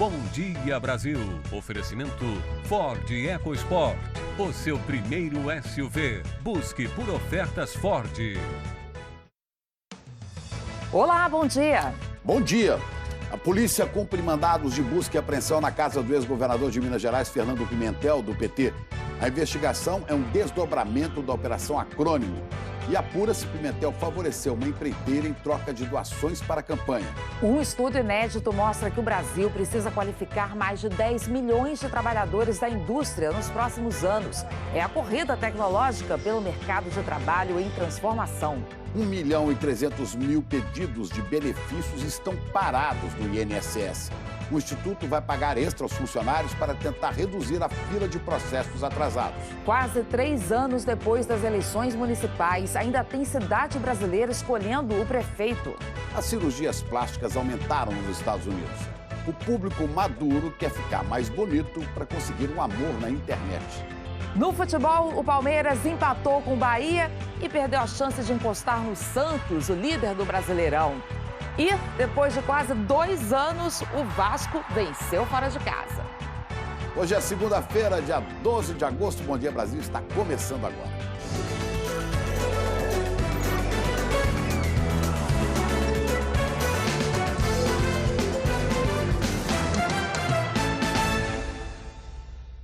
Bom Dia Brasil. Oferecimento Ford EcoSport. O seu primeiro SUV. Busque por ofertas Ford. Olá, bom dia. Bom dia. A polícia cumpre mandados de busca e apreensão na casa do ex-governador de Minas Gerais, Fernando Pimentel, do PT. A investigação é um desdobramento da Operação Acrônimo e apura se Pimentel favoreceu uma empreiteira em troca de doações para a campanha. Um estudo inédito mostra que o Brasil precisa qualificar mais de 10 milhões de trabalhadores da indústria nos próximos anos. É a corrida tecnológica pelo mercado de trabalho em transformação. 1.300.000 pedidos de benefícios estão parados no INSS. O Instituto vai pagar extra aos funcionários para tentar reduzir a fila de processos atrasados. Quase 3 anos depois das eleições municipais, ainda tem cidade brasileira escolhendo o prefeito. As cirurgias plásticas aumentaram nos Estados Unidos. O público maduro quer ficar mais bonito para conseguir um amor na internet. No futebol, o Palmeiras empatou com o Bahia e perdeu a chance de encostar no Santos, o líder do Brasileirão. E, depois de quase 2 anos, o Vasco venceu fora de casa. Hoje é segunda-feira, dia 12 de agosto. Bom Dia Brasil está começando agora.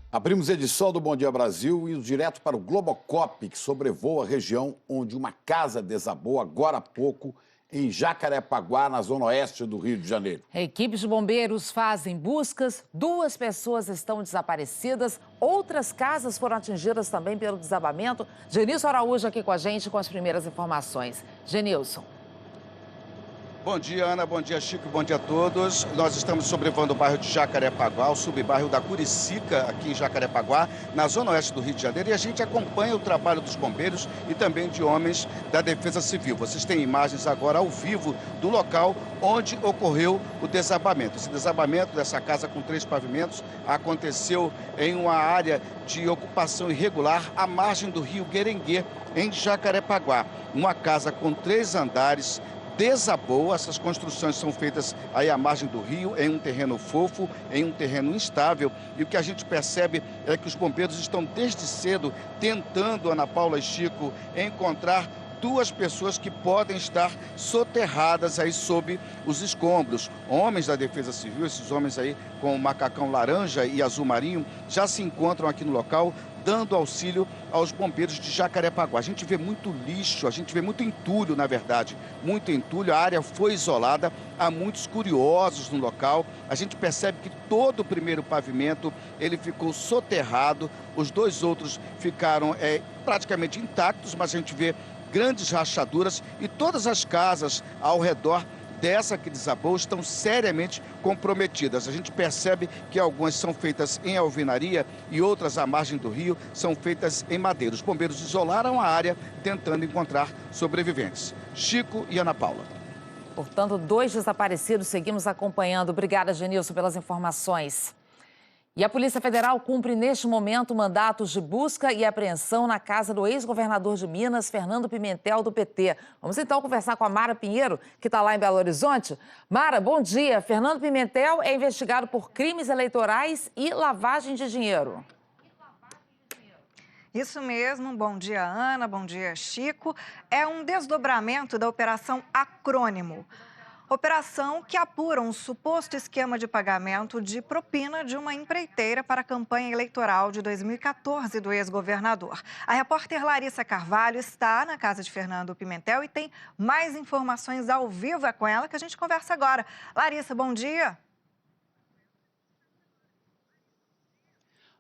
Abrimos a edição do Bom Dia Brasil e direto para o Globocop, que sobrevoa a região onde uma casa desabou agora há pouco em Jacarepaguá, na zona oeste do Rio de Janeiro. Equipes de bombeiros fazem buscas, 2 pessoas estão desaparecidas, outras casas foram atingidas também pelo desabamento. Genilson Araújo aqui com a gente com as primeiras informações. Genilson. Bom dia, Ana. Bom dia, Chico. Bom dia a todos. Nós estamos sobrevoando o bairro de Jacarepaguá, o subbairro da Curicica, aqui em Jacarepaguá, na zona oeste do Rio de Janeiro. E a gente acompanha o trabalho dos bombeiros e também de homens da Defesa Civil. Vocês têm imagens agora ao vivo do local onde ocorreu o desabamento. Esse desabamento dessa casa com 3 pavimentos aconteceu em uma área de ocupação irregular à margem do rio Guerengue, em Jacarepaguá. Uma casa com 3 andares desabou. Essas construções são feitas aí à margem do rio, em um terreno fofo, em um terreno instável. E o que a gente percebe é que os bombeiros estão desde cedo tentando, Ana Paula e Chico, encontrar 2 pessoas que podem estar soterradas aí sob os escombros. Homens da Defesa Civil, esses homens aí com o macacão laranja e azul marinho, já se encontram aqui no local, dando auxílio aos bombeiros de Jacarepaguá. A gente vê muito lixo, a gente vê muito entulho, na verdade, muito entulho. A área foi isolada, há muitos curiosos no local. A gente percebe que todo o primeiro pavimento ele ficou soterrado, os 2 outros ficaram praticamente intactos, mas a gente vê grandes rachaduras e todas as casas ao redor dessa que desabou estão seriamente comprometidas. A gente percebe que algumas são feitas em alvenaria e outras à margem do rio são feitas em madeira. Os bombeiros isolaram a área tentando encontrar sobreviventes. Chico e Ana Paula. Portanto, 2 desaparecidos, seguimos acompanhando. Obrigada, Genilson, pelas informações. E a Polícia Federal cumpre neste momento mandatos de busca e apreensão na casa do ex-governador de Minas, Fernando Pimentel, do PT. Vamos então conversar com a Mara Pinheiro, que está lá em Belo Horizonte. Mara, bom dia. Fernando Pimentel é investigado por crimes eleitorais e lavagem de dinheiro. Isso mesmo, bom dia, Ana, bom dia, Chico. É um desdobramento da Operação Acrônimo. Operação que apura um suposto esquema de pagamento de propina de uma empreiteira para a campanha eleitoral de 2014 do ex-governador. A repórter Larissa Carvalho está na casa de Fernando Pimentel e tem mais informações ao vivo. É com ela que a gente conversa agora. Larissa, bom dia.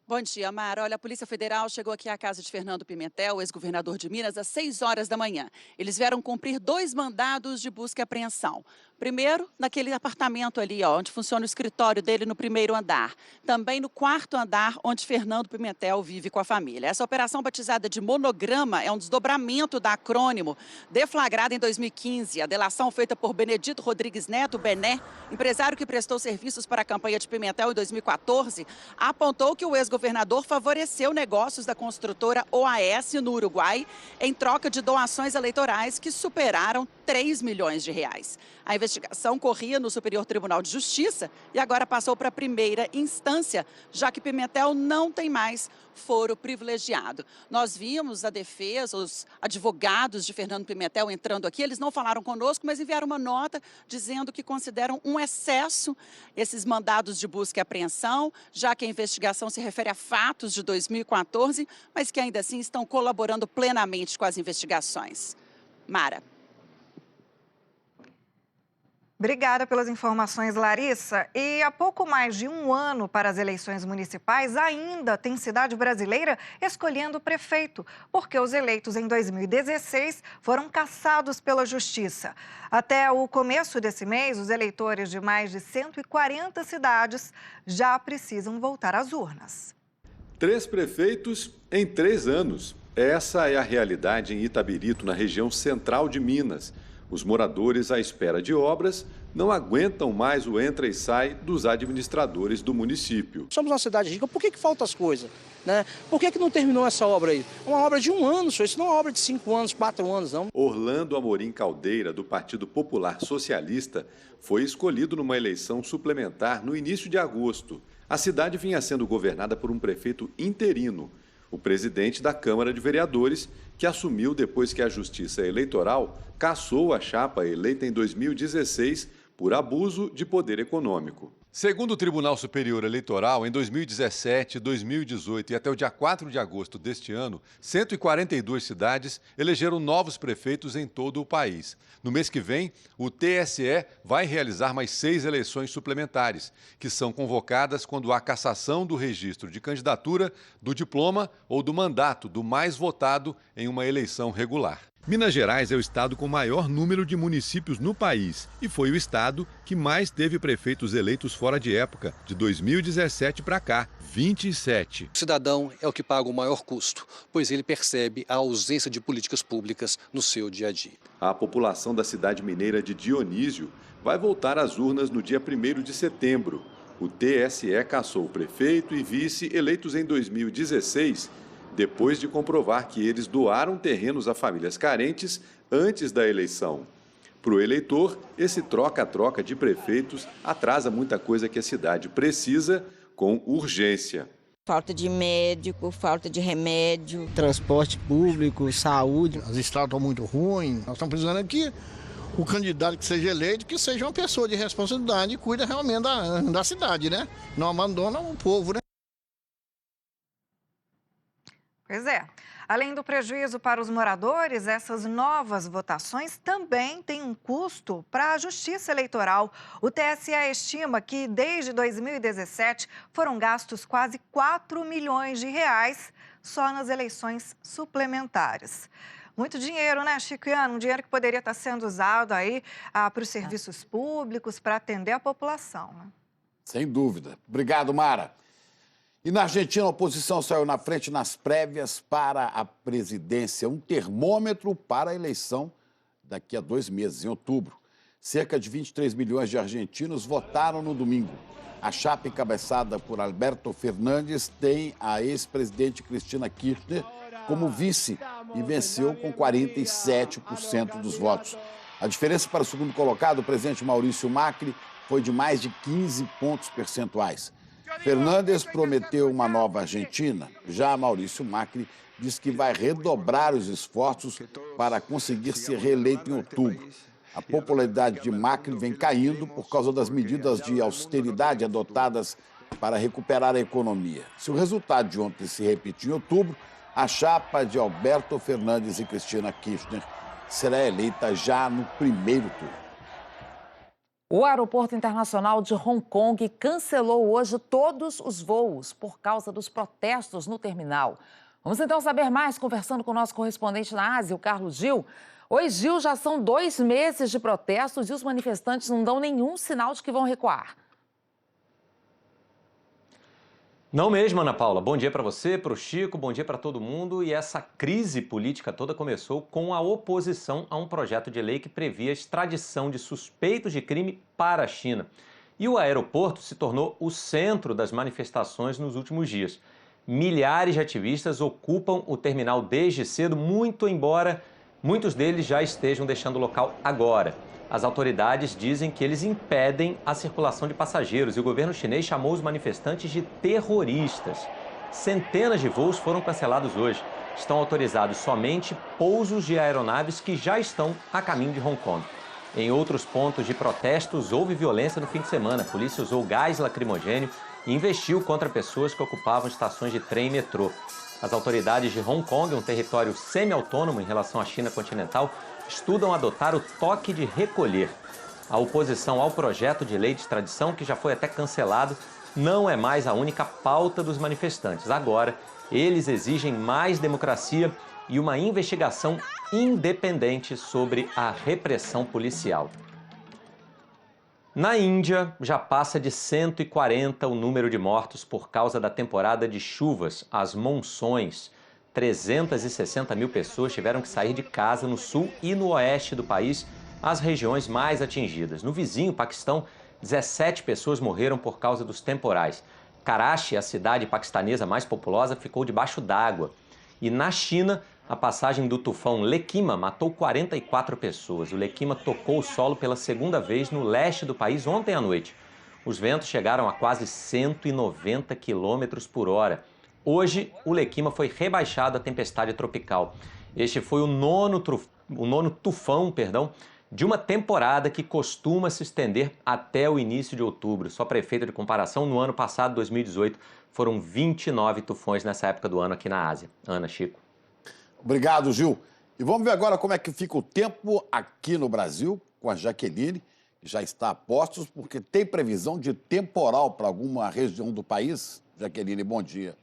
Bom dia, Mara. Olha, a Polícia Federal chegou aqui à casa de Fernando Pimentel, ex-governador de Minas, às 6 horas da manhã. Eles vieram cumprir 2 mandados de busca e apreensão. Primeiro, naquele apartamento ali, onde funciona o escritório dele no 1º andar. Também no 4º andar, onde Fernando Pimentel vive com a família. Essa operação batizada de Monograma é um desdobramento da Acrônimo, deflagrada em 2015. A delação feita por Benedito Rodrigues Neto, Bené, empresário que prestou serviços para a campanha de Pimentel em 2014, apontou que o ex-governador favoreceu negócios da construtora OAS no Uruguai em troca de doações eleitorais que superaram 3 milhões de reais. A investigação corria no Superior Tribunal de Justiça e agora passou para a primeira instância, já que Pimentel não tem mais foro privilegiado. Nós vimos a defesa, os advogados de Fernando Pimentel entrando aqui, eles não falaram conosco, mas enviaram uma nota dizendo que consideram um excesso esses mandados de busca e apreensão, já que a investigação se refere a fatos de 2014, mas que ainda assim estão colaborando plenamente com as investigações. Mara. Obrigada pelas informações, Larissa. E há pouco mais de um ano para as eleições municipais, ainda tem cidade brasileira escolhendo prefeito, porque os eleitos em 2016 foram cassados pela Justiça. Até o começo desse mês, os eleitores de mais de 140 cidades já precisam voltar às urnas. 3 prefeitos em 3 anos. Essa é a realidade em Itabirito, na região central de Minas. Os moradores, à espera de obras, não aguentam mais o entra e sai dos administradores do município. Somos uma cidade rica, por que faltam as coisas? Né? Por que não terminou essa obra aí? É uma obra de 1 ano, isso não é uma obra de 5 anos, 4 anos, não. Orlando Amorim Caldeira, do Partido Popular Socialista, foi escolhido numa eleição suplementar no início de agosto. A cidade vinha sendo governada por um prefeito interino, o presidente da Câmara de Vereadores, que assumiu depois que a Justiça Eleitoral cassou a chapa eleita em 2016 por abuso de poder econômico. Segundo o Tribunal Superior Eleitoral, em 2017, 2018 e até o dia 4 de agosto deste ano, 142 cidades elegeram novos prefeitos em todo o país. No mês que vem, o TSE vai realizar mais 6 eleições suplementares, que são convocadas quando há cassação do registro de candidatura, do diploma ou do mandato do mais votado em uma eleição regular. Minas Gerais é o estado com o maior número de municípios no país e foi o estado que mais teve prefeitos eleitos fora de época, de 2017 para cá, 27. O cidadão é o que paga o maior custo, pois ele percebe a ausência de políticas públicas no seu dia a dia. A população da cidade mineira de Dionísio vai voltar às urnas no dia 1º de setembro. O TSE cassou o prefeito e vice eleitos em 2016, depois de comprovar que eles doaram terrenos a famílias carentes antes da eleição. Para o eleitor, esse troca-troca de prefeitos atrasa muita coisa que a cidade precisa com urgência. Falta de médico, falta de remédio. Transporte público, saúde. As estradas estão muito ruins. Nós estamos precisando aqui o candidato que seja eleito, que seja uma pessoa de responsabilidade e cuida realmente da cidade, né? Não abandona o povo, né? Pois é. Além do prejuízo para os moradores, essas novas votações também têm um custo para a Justiça Eleitoral. O TSE estima que, desde 2017, foram gastos quase 4 milhões de reais só nas eleições suplementares. Muito dinheiro, né, Chiquiano? Um dinheiro que poderia estar sendo usado aí para os serviços públicos, para atender a população, né? Sem dúvida. Obrigado, Mara. E na Argentina, a oposição saiu na frente nas prévias para a presidência. Um termômetro para a eleição daqui a 2 meses, em outubro. Cerca de 23 milhões de argentinos votaram no domingo. A chapa encabeçada por Alberto Fernandes tem a ex-presidente Cristina Kirchner como vice e venceu com 47% dos votos. A diferença para o segundo colocado, o presidente Maurício Macri, foi de mais de 15 pontos percentuais. Fernandes prometeu uma nova Argentina. Já Maurício Macri diz que vai redobrar os esforços para conseguir ser reeleito em outubro. A popularidade de Macri vem caindo por causa das medidas de austeridade adotadas para recuperar a economia. Se o resultado de ontem se repetir em outubro, a chapa de Alberto Fernandes e Cristina Kirchner será eleita já no primeiro turno. O Aeroporto Internacional de Hong Kong cancelou hoje todos os voos por causa dos protestos no terminal. Vamos então saber mais conversando com o nosso correspondente na Ásia, o Carlos Gil. Oi, Gil, já são 2 meses de protestos e os manifestantes não dão nenhum sinal de que vão recuar. Não mesmo, Ana Paula. Bom dia para você, para o Chico, bom dia para todo mundo. E essa crise política toda começou com a oposição a um projeto de lei que previa a extradição de suspeitos de crime para a China. E o aeroporto se tornou o centro das manifestações nos últimos dias. Milhares de ativistas ocupam o terminal desde cedo, muito embora muitos deles já estejam deixando o local agora. As autoridades dizem que eles impedem a circulação de passageiros e o governo chinês chamou os manifestantes de terroristas. Centenas de voos foram cancelados hoje. Estão autorizados somente pousos de aeronaves que já estão a caminho de Hong Kong. Em outros pontos de protestos, houve violência no fim de semana. A polícia usou gás lacrimogênio e investiu contra pessoas que ocupavam estações de trem e metrô. As autoridades de Hong Kong, um território semi-autônomo em relação à China continental, estudam adotar o toque de recolher. A oposição ao projeto de lei de extradição, que já foi até cancelado, não é mais a única pauta dos manifestantes. Agora, eles exigem mais democracia e uma investigação independente sobre a repressão policial. Na Índia, já passa de 140 o número de mortos por causa da temporada de chuvas, as monções. 360 mil pessoas tiveram que sair de casa no sul e no oeste do país, as regiões mais atingidas. No vizinho Paquistão, 17 pessoas morreram por causa dos temporais. Karachi, a cidade paquistanesa mais populosa, ficou debaixo d'água. E na China, a passagem do tufão Lekima matou 44 pessoas. O Lekima tocou o solo pela segunda vez no leste do país ontem à noite. Os ventos chegaram a quase 190 km por hora. Hoje, o Lekima foi rebaixado a tempestade tropical. Este foi o nono tufão, de uma temporada que costuma se estender até o início de outubro. Só para efeito de comparação, no ano passado, 2018, foram 29 tufões nessa época do ano aqui na Ásia. Ana, Chico. Obrigado, Gil. E vamos ver agora como é que fica o tempo aqui no Brasil com a Jaqueline, que já está a postos, porque tem previsão de temporal para alguma região do país. Jaqueline, bom dia.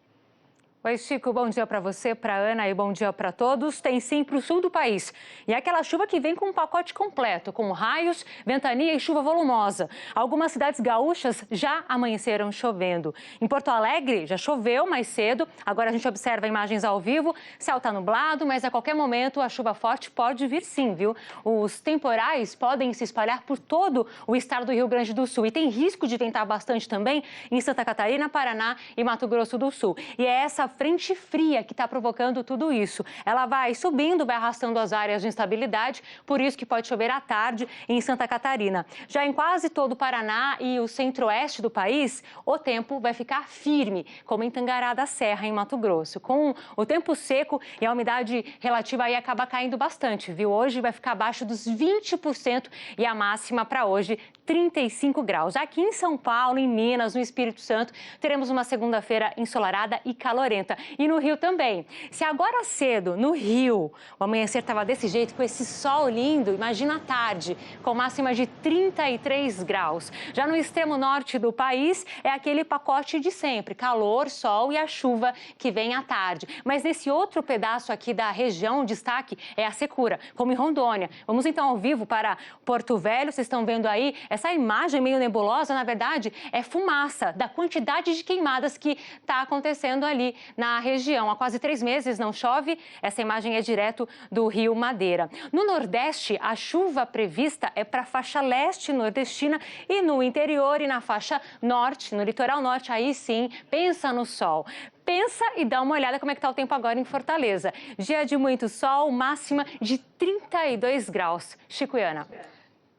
Oi, Chico, bom dia para você, para Ana e bom dia para todos. Tem sim para o sul do país. E é aquela chuva que vem com um pacote completo, com raios, ventania e chuva volumosa. Algumas cidades gaúchas já amanheceram chovendo. Em Porto Alegre já choveu mais cedo, agora a gente observa imagens ao vivo. Céu está nublado, mas a qualquer momento a chuva forte pode vir sim, viu? Os temporais podem se espalhar por todo o estado do Rio Grande do Sul. E tem risco de ventar bastante também em Santa Catarina, Paraná e Mato Grosso do Sul. E é essa frente fria que está provocando tudo isso. Ela vai subindo, vai arrastando as áreas de instabilidade, por isso que pode chover à tarde em Santa Catarina. Já em quase todo o Paraná e o centro-oeste do país, o tempo vai ficar firme, como em Tangará da Serra, em Mato Grosso. Com o tempo seco e a umidade relativa aí acaba caindo bastante, viu? Hoje vai ficar abaixo dos 20% e a máxima para hoje, 35 graus. Aqui em São Paulo, em Minas, no Espírito Santo, teremos uma segunda-feira ensolarada e calorenta. E no Rio também. Se agora cedo, no Rio, o amanhecer estava desse jeito, com esse sol lindo, imagina a tarde, com máxima de 33 graus. Já no extremo norte do país, é aquele pacote de sempre, calor, sol e a chuva que vem à tarde. Mas nesse outro pedaço aqui da região, o destaque é a secura, como em Rondônia. Vamos então ao vivo para Porto Velho, vocês estão vendo aí, essa imagem meio nebulosa, na verdade, é fumaça da quantidade de queimadas que está acontecendo ali na região. Há quase 3 meses não chove, essa imagem é direto do Rio Madeira. No Nordeste, a chuva prevista é para a faixa leste nordestina e no interior e na faixa norte, no litoral norte, aí sim, pensa no sol. Pensa e dá uma olhada como é que está o tempo agora em Fortaleza. Dia de muito sol, máxima de 32 graus. Chico e Ana.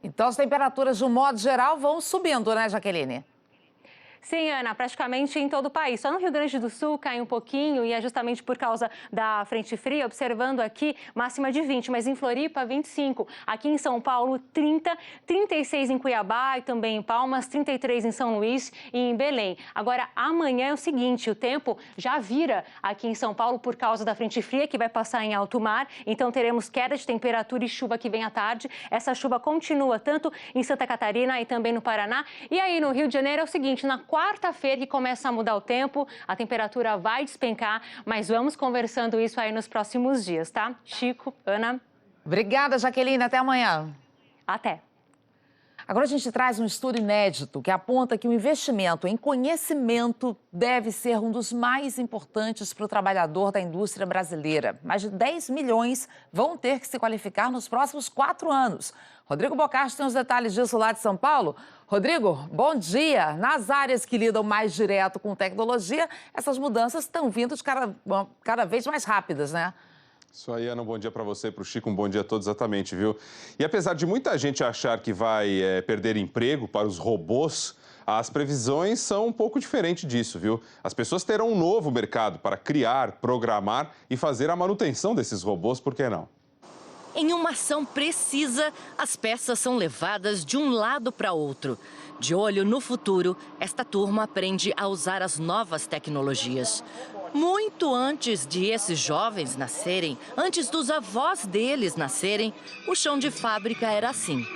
Então as temperaturas, de um modo geral, vão subindo, né, Jaqueline? Sim, Ana, praticamente em todo o país. Só no Rio Grande do Sul cai um pouquinho e é justamente por causa da frente fria, observando aqui máxima de 20, mas em Floripa 25. Aqui em São Paulo 30, 36 em Cuiabá e também em Palmas, 33 em São Luís e em Belém. Agora, amanhã é o seguinte, o tempo já vira aqui em São Paulo por causa da frente fria que vai passar em alto mar, então teremos queda de temperatura e chuva que vem à tarde. Essa chuva continua tanto em Santa Catarina e também no Paraná. E aí no Rio de Janeiro é o seguinte, na quarta-feira que começa a mudar o tempo, a temperatura vai despencar, mas vamos conversando isso aí nos próximos dias, tá? Chico, Ana. Obrigada, Jaqueline. Até amanhã. Até. Agora a gente traz um estudo inédito que aponta que o investimento em conhecimento deve ser um dos mais importantes para o trabalhador da indústria brasileira. Mais de 10 milhões vão ter que se qualificar nos próximos 4 anos. Rodrigo Bocage tem os detalhes disso lá de São Paulo. Rodrigo, bom dia. Nas áreas que lidam mais direto com tecnologia, essas mudanças estão vindo de cada vez mais rápidas, né? Isso aí, Ana, um bom dia para você, para o Chico, um bom dia a todos, exatamente, viu? E apesar de muita gente achar que vai perder emprego para os robôs, as previsões são um pouco diferentes disso, viu? As pessoas terão um novo mercado para criar, programar e fazer a manutenção desses robôs, por que não? Em uma ação precisa, as peças são levadas de um lado para outro. De olho no futuro, esta turma aprende a usar as novas tecnologias. Muito antes de esses jovens nascerem, antes dos avós deles nascerem, o chão de fábrica era assim.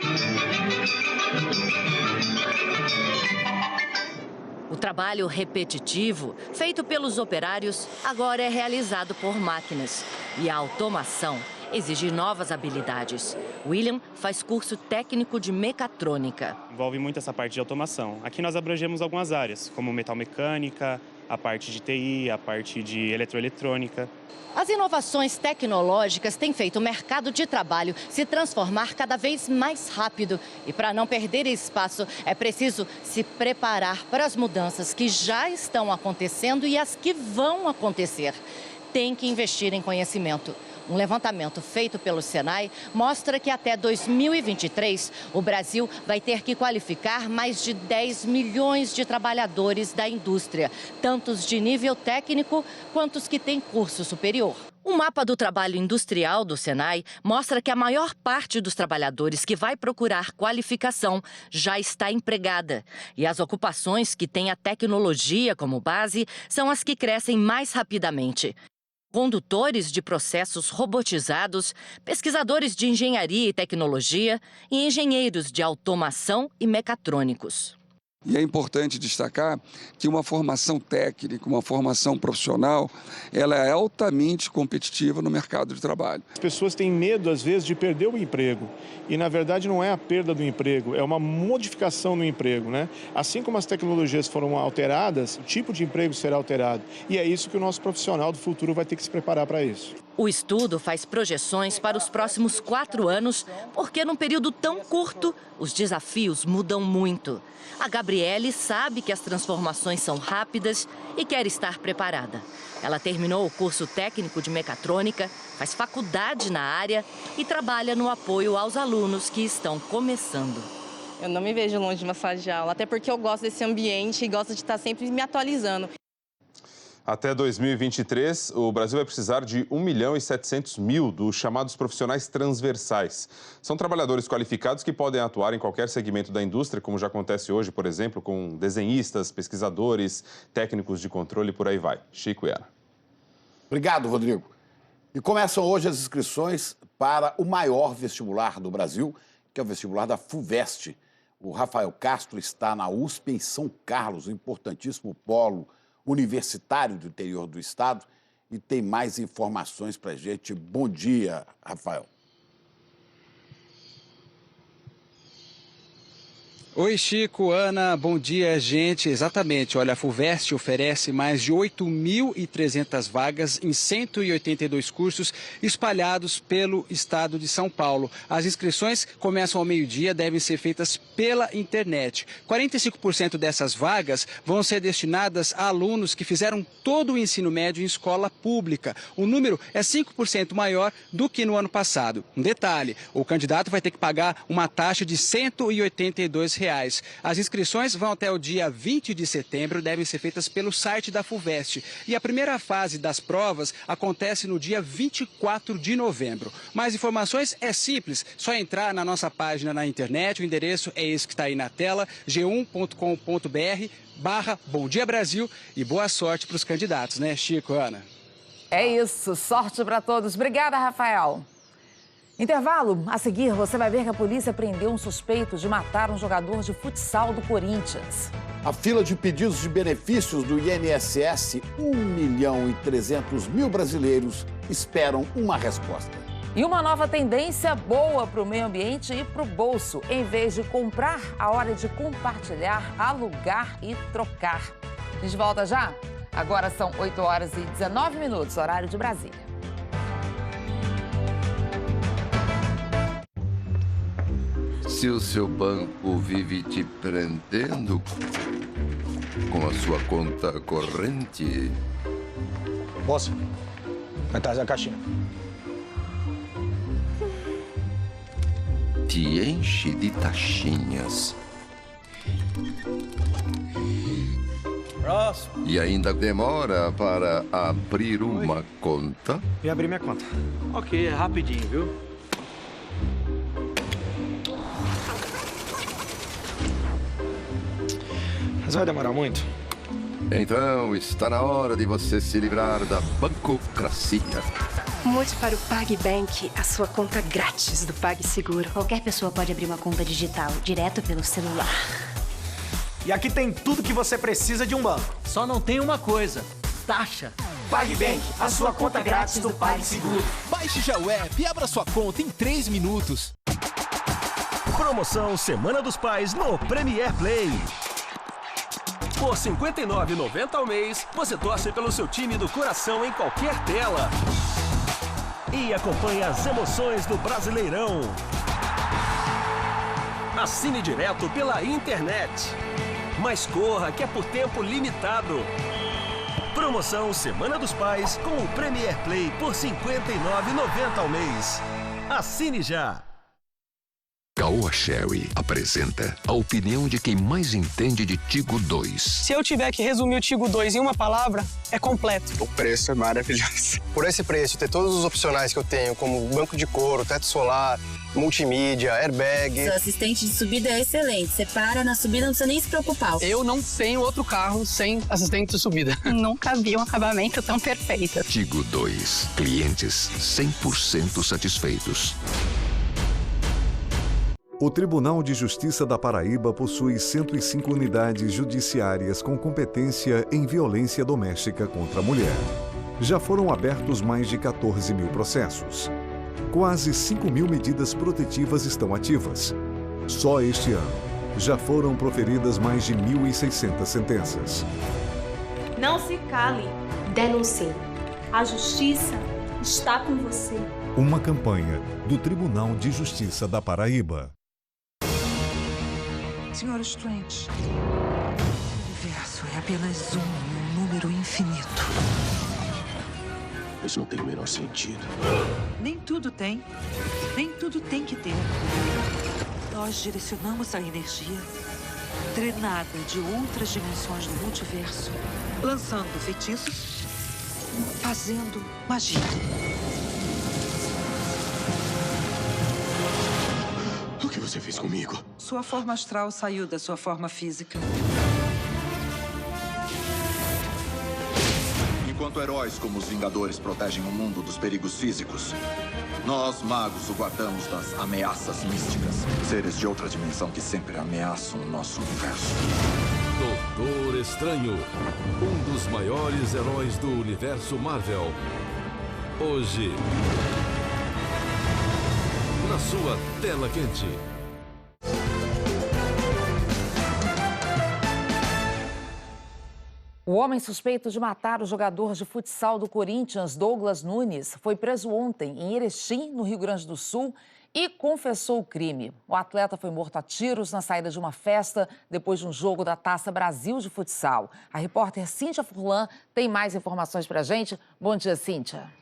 O trabalho repetitivo, feito pelos operários, agora é realizado por máquinas. E a automação exige novas habilidades. William faz curso técnico de mecatrônica. Envolve muito essa parte de automação. Aqui nós abrangemos algumas áreas, como metalmecânica, a parte de TI, a parte de eletroeletrônica. As inovações tecnológicas têm feito o mercado de trabalho se transformar cada vez mais rápido. E para não perder espaço, é preciso se preparar para as mudanças que já estão acontecendo e as que vão acontecer. Tem que investir em conhecimento. Um levantamento feito pelo Senai mostra que até 2023, o Brasil vai ter que qualificar mais de 10 milhões de trabalhadores da indústria, tantos de nível técnico quanto os que têm curso superior. O mapa do trabalho industrial do Senai mostra que a maior parte dos trabalhadores que vai procurar qualificação já está empregada. E as ocupações que têm a tecnologia como base são as que crescem mais rapidamente. Condutores de processos robotizados, pesquisadores de engenharia e tecnologia e engenheiros de automação e mecatrônicos. E é importante destacar que uma formação técnica, uma formação profissional, ela é altamente competitiva no mercado de trabalho. As pessoas têm medo, às vezes, de perder o emprego. E, na verdade, não é a perda do emprego, é uma modificação no emprego, né? Assim como as tecnologias foram alteradas, o tipo de emprego será alterado. E é isso que o nosso profissional do futuro vai ter que se preparar para isso. O estudo faz projeções para os próximos 4 anos, porque num período tão curto, os desafios mudam muito. A Gabriele sabe que as transformações são rápidas e quer estar preparada. Ela terminou o curso técnico de mecatrônica, faz faculdade na área e trabalha no apoio aos alunos que estão começando. Eu não me vejo longe de uma sala de aula, até porque eu gosto desse ambiente e gosto de estar sempre me atualizando. Até 2023, o Brasil vai precisar de 1.700.000 dos chamados profissionais transversais. São trabalhadores qualificados que podem atuar em qualquer segmento da indústria, como já acontece hoje, por exemplo, com desenhistas, pesquisadores, técnicos de controle e por aí vai. Chico e Ana. Obrigado, Rodrigo. E começam hoje as inscrições para o maior vestibular do Brasil, que é o vestibular da FUVEST. O Rafael Castro está na USP, em São Carlos, um importantíssimo polo universitário do interior do estado, e tem mais informações para a gente. Bom dia, Rafael. Oi, Chico, Ana, bom dia, gente. Exatamente, olha, a FUVEST oferece mais de 8.300 vagas em 182 cursos espalhados pelo estado de São Paulo. As inscrições começam ao meio-dia, devem ser feitas pela internet. 45% dessas vagas vão ser destinadas a alunos que fizeram todo o ensino médio em escola pública. O número é 5% maior do que no ano passado. Um detalhe, o candidato vai ter que pagar uma taxa de R$ 182. As inscrições vão até o dia 20 de setembro, devem ser feitas pelo site da FUVEST. E a primeira fase das provas acontece no dia 24 de novembro. Mais informações é simples, só entrar na nossa página na internet, o endereço é esse que está aí na tela, g1.com.br/Bom Dia Brasil, e boa sorte para os candidatos, né, Chico, Ana? É isso, sorte para todos. Obrigada, Rafael. Intervalo. A seguir, você vai ver que a polícia prendeu um suspeito de matar um jogador de futsal do Corinthians. A fila de pedidos de benefícios do INSS, 1.300.000 brasileiros esperam uma resposta. E uma nova tendência boa para o meio ambiente e para o bolso. Em vez de comprar, a hora de compartilhar, alugar e trocar. A gente volta já? Agora são 8h19, horário de Brasília. Se o seu banco vive te prendendo com a sua conta corrente... Moça, vai trazer a caixinha. se enche de taxinhas. Próximo. E ainda demora para abrir uma conta? Vim abrir minha conta. Ok, é rapidinho, viu? Mas vai demorar muito? Então está na hora de você se livrar da bancocracia. Mude para o PagBank, a sua conta grátis do PagSeguro. Qualquer pessoa pode abrir uma conta digital, direto pelo celular. E aqui tem tudo que você precisa de um banco. Só não tem uma coisa: taxa. PagBank, a sua conta grátis do PagSeguro. Baixe já o app e abra sua conta em 3 minutos. Promoção Semana dos Pais no Premier Play. Por R$ 59,90 ao mês, você torce pelo seu time do coração em qualquer tela. E acompanha as emoções do Brasileirão. Assine direto pela internet. Mas corra, que é por tempo limitado. Promoção Semana dos Pais com o Premier Play por R$ 59,90 ao mês. Assine já! Caoa Sherry apresenta a opinião de quem mais entende de Tigo 2. Se eu tiver que resumir o Tigo 2 em uma palavra, é completo. O preço é maravilhoso. Por esse preço, ter todos os opcionais que eu tenho, como banco de couro, teto solar, multimídia, airbag. Seu assistente de subida é excelente. Você para na subida, não precisa nem se preocupar. Eu não tenho outro carro sem assistente de subida. Nunca vi um acabamento tão perfeito. Tigo 2. Clientes 100% satisfeitos. O Tribunal de Justiça da Paraíba possui 105 unidades judiciárias com competência em violência doméstica contra a mulher. Já foram abertos mais de 14 mil processos. Quase 5 mil medidas protetivas estão ativas. Só este ano, já foram proferidas mais de 1.600 sentenças. Não se cale, denuncie. A justiça está com você. Uma campanha do Tribunal de Justiça da Paraíba. Senhor Strange, o universo é apenas um número infinito. Isso não tem o menor sentido. Nem tudo tem. Nem tudo tem que ter. Nós direcionamos a energia drenada de outras dimensões do multiverso, lançando feitiços, fazendo magia. O que você fez comigo? Sua forma astral saiu da sua forma física. Enquanto heróis como os Vingadores protegem o mundo dos perigos físicos, nós, magos, o guardamos das ameaças místicas. Seres de outra dimensão que sempre ameaçam o nosso universo. Doutor Estranho, um dos maiores heróis do universo Marvel. Hoje, na sua tela quente. O homem suspeito de matar o jogador de futsal do Corinthians, Douglas Nunes, foi preso ontem em Erechim, no Rio Grande do Sul, e confessou o crime. O atleta foi morto a tiros na saída de uma festa depois de um jogo da Taça Brasil de futsal. A repórter Cíntia Furlan tem mais informações pra gente. Bom dia, Cíntia.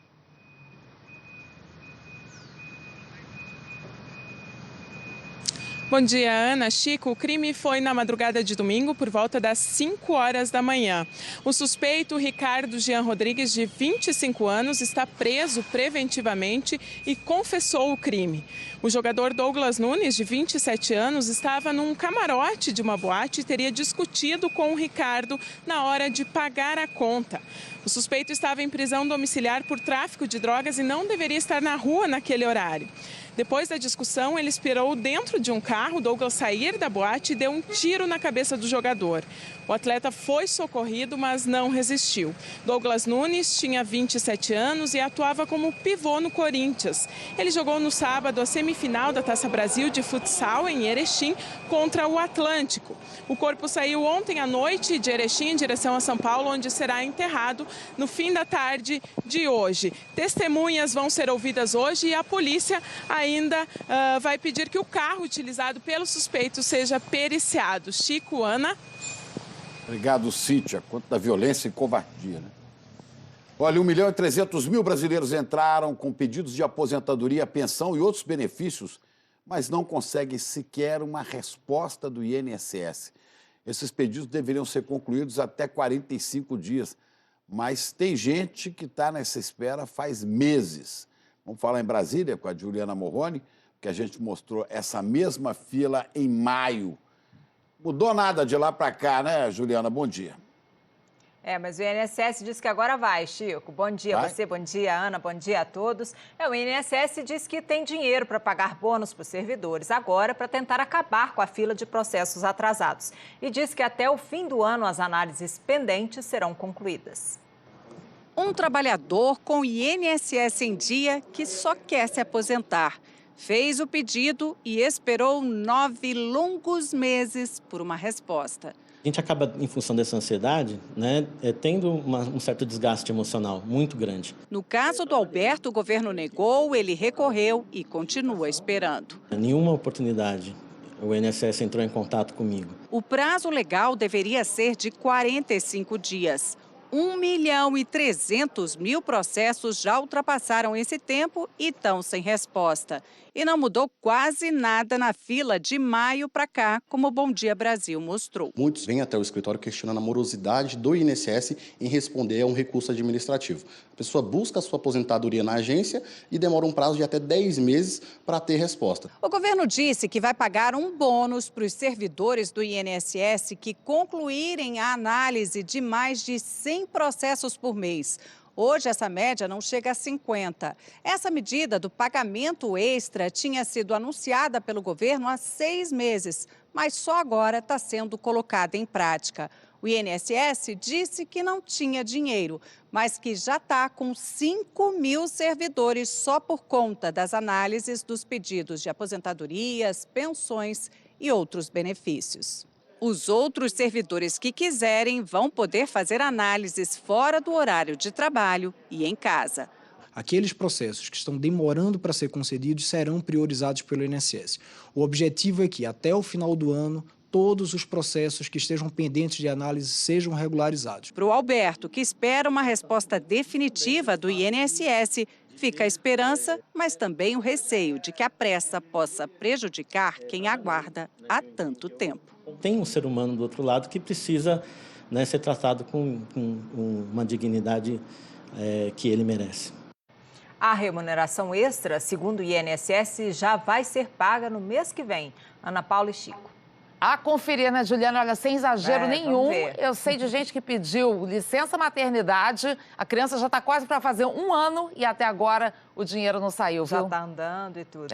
Bom dia, Ana. Chico, o crime foi na madrugada de domingo, por volta das 5 horas da manhã. O suspeito, Ricardo Jean Rodrigues, de 25 anos, está preso preventivamente e confessou o crime. O jogador Douglas Nunes, de 27 anos, estava num camarote de uma boate e teria discutido com o Ricardo na hora de pagar a conta. O suspeito estava em prisão domiciliar por tráfico de drogas e não deveria estar na rua naquele horário. Depois da discussão, ele esperou dentro de um carro Douglas sair da boate e deu um tiro na cabeça do jogador. O atleta foi socorrido, mas não resistiu. Douglas Nunes tinha 27 anos e atuava como pivô no Corinthians. Ele jogou no sábado a semifinal da Taça Brasil de futsal em Erechim contra o Atlântico. O corpo saiu ontem à noite de Erechim em direção a São Paulo, onde será enterrado no fim da tarde de hoje. Testemunhas vão ser ouvidas hoje e a polícia ainda vai pedir que o carro utilizado pelo suspeito seja periciado. Chico, Ana. Obrigado, Cíntia. Quanto da violência e covardia, né? Olha, 1.300.000 brasileiros entraram com pedidos de aposentadoria, pensão e outros benefícios mas não conseguem sequer uma resposta do INSS. Esses pedidos deveriam ser concluídos até 45 dias, mas tem gente que está nessa espera faz meses. Vamos falar em Brasília com a Juliana Morrone, que a gente mostrou essa mesma fila em maio. Mudou nada de lá para cá, né, Juliana? Bom dia. Mas o INSS disse que agora vai, Chico. Bom dia a você, bom dia, Ana, bom dia a todos. O INSS diz que tem dinheiro para pagar bônus para os servidores agora para tentar acabar com a fila de processos atrasados. E diz que até o fim do ano as análises pendentes serão concluídas. Um trabalhador com INSS em dia que só quer se aposentar. Fez o pedido e esperou 9 longos meses por uma resposta. A gente acaba, em função dessa ansiedade, tendo um certo desgaste emocional muito grande. No caso do Alberto, o governo negou, ele recorreu e continua esperando. Nenhuma oportunidade. O INSS entrou em contato comigo. O prazo legal deveria ser de 45 dias. 1.300.000 processos já ultrapassaram esse tempo e estão sem resposta. E não mudou quase nada na fila de maio para cá, como o Bom Dia Brasil mostrou. Muitos vêm até o escritório questionando a morosidade do INSS em responder a um recurso administrativo. A pessoa busca a sua aposentadoria na agência e demora um prazo de até 10 meses para ter resposta. O governo disse que vai pagar um bônus para os servidores do INSS que concluírem a análise de mais de 100 processos por mês. Hoje, essa média não chega a 50. Essa medida do pagamento extra tinha sido anunciada pelo governo há 6 meses, mas só agora está sendo colocada em prática. O INSS disse que não tinha dinheiro, mas que já está com 5.000 servidores só por conta das análises dos pedidos de aposentadorias, pensões e outros benefícios. Os outros servidores que quiserem vão poder fazer análises fora do horário de trabalho e em casa. Aqueles processos que estão demorando para ser concedidos serão priorizados pelo INSS. O objetivo é que, até o final do ano, todos os processos que estejam pendentes de análise sejam regularizados. Para o Alberto, que espera uma resposta definitiva do INSS, fica a esperança, mas também o receio de que a pressa possa prejudicar quem aguarda há tanto tempo. Tem um ser humano do outro lado que precisa ser tratado com uma dignidade que ele merece. A remuneração extra, segundo o INSS, já vai ser paga no mês que vem. Ana Paula e Chico. A conferir, né, Juliana? Olha, sem exagero nenhum, eu sei de gente que pediu licença maternidade, a criança já está quase para fazer 1 ano e até agora o dinheiro não saiu, viu? Já está andando e tudo.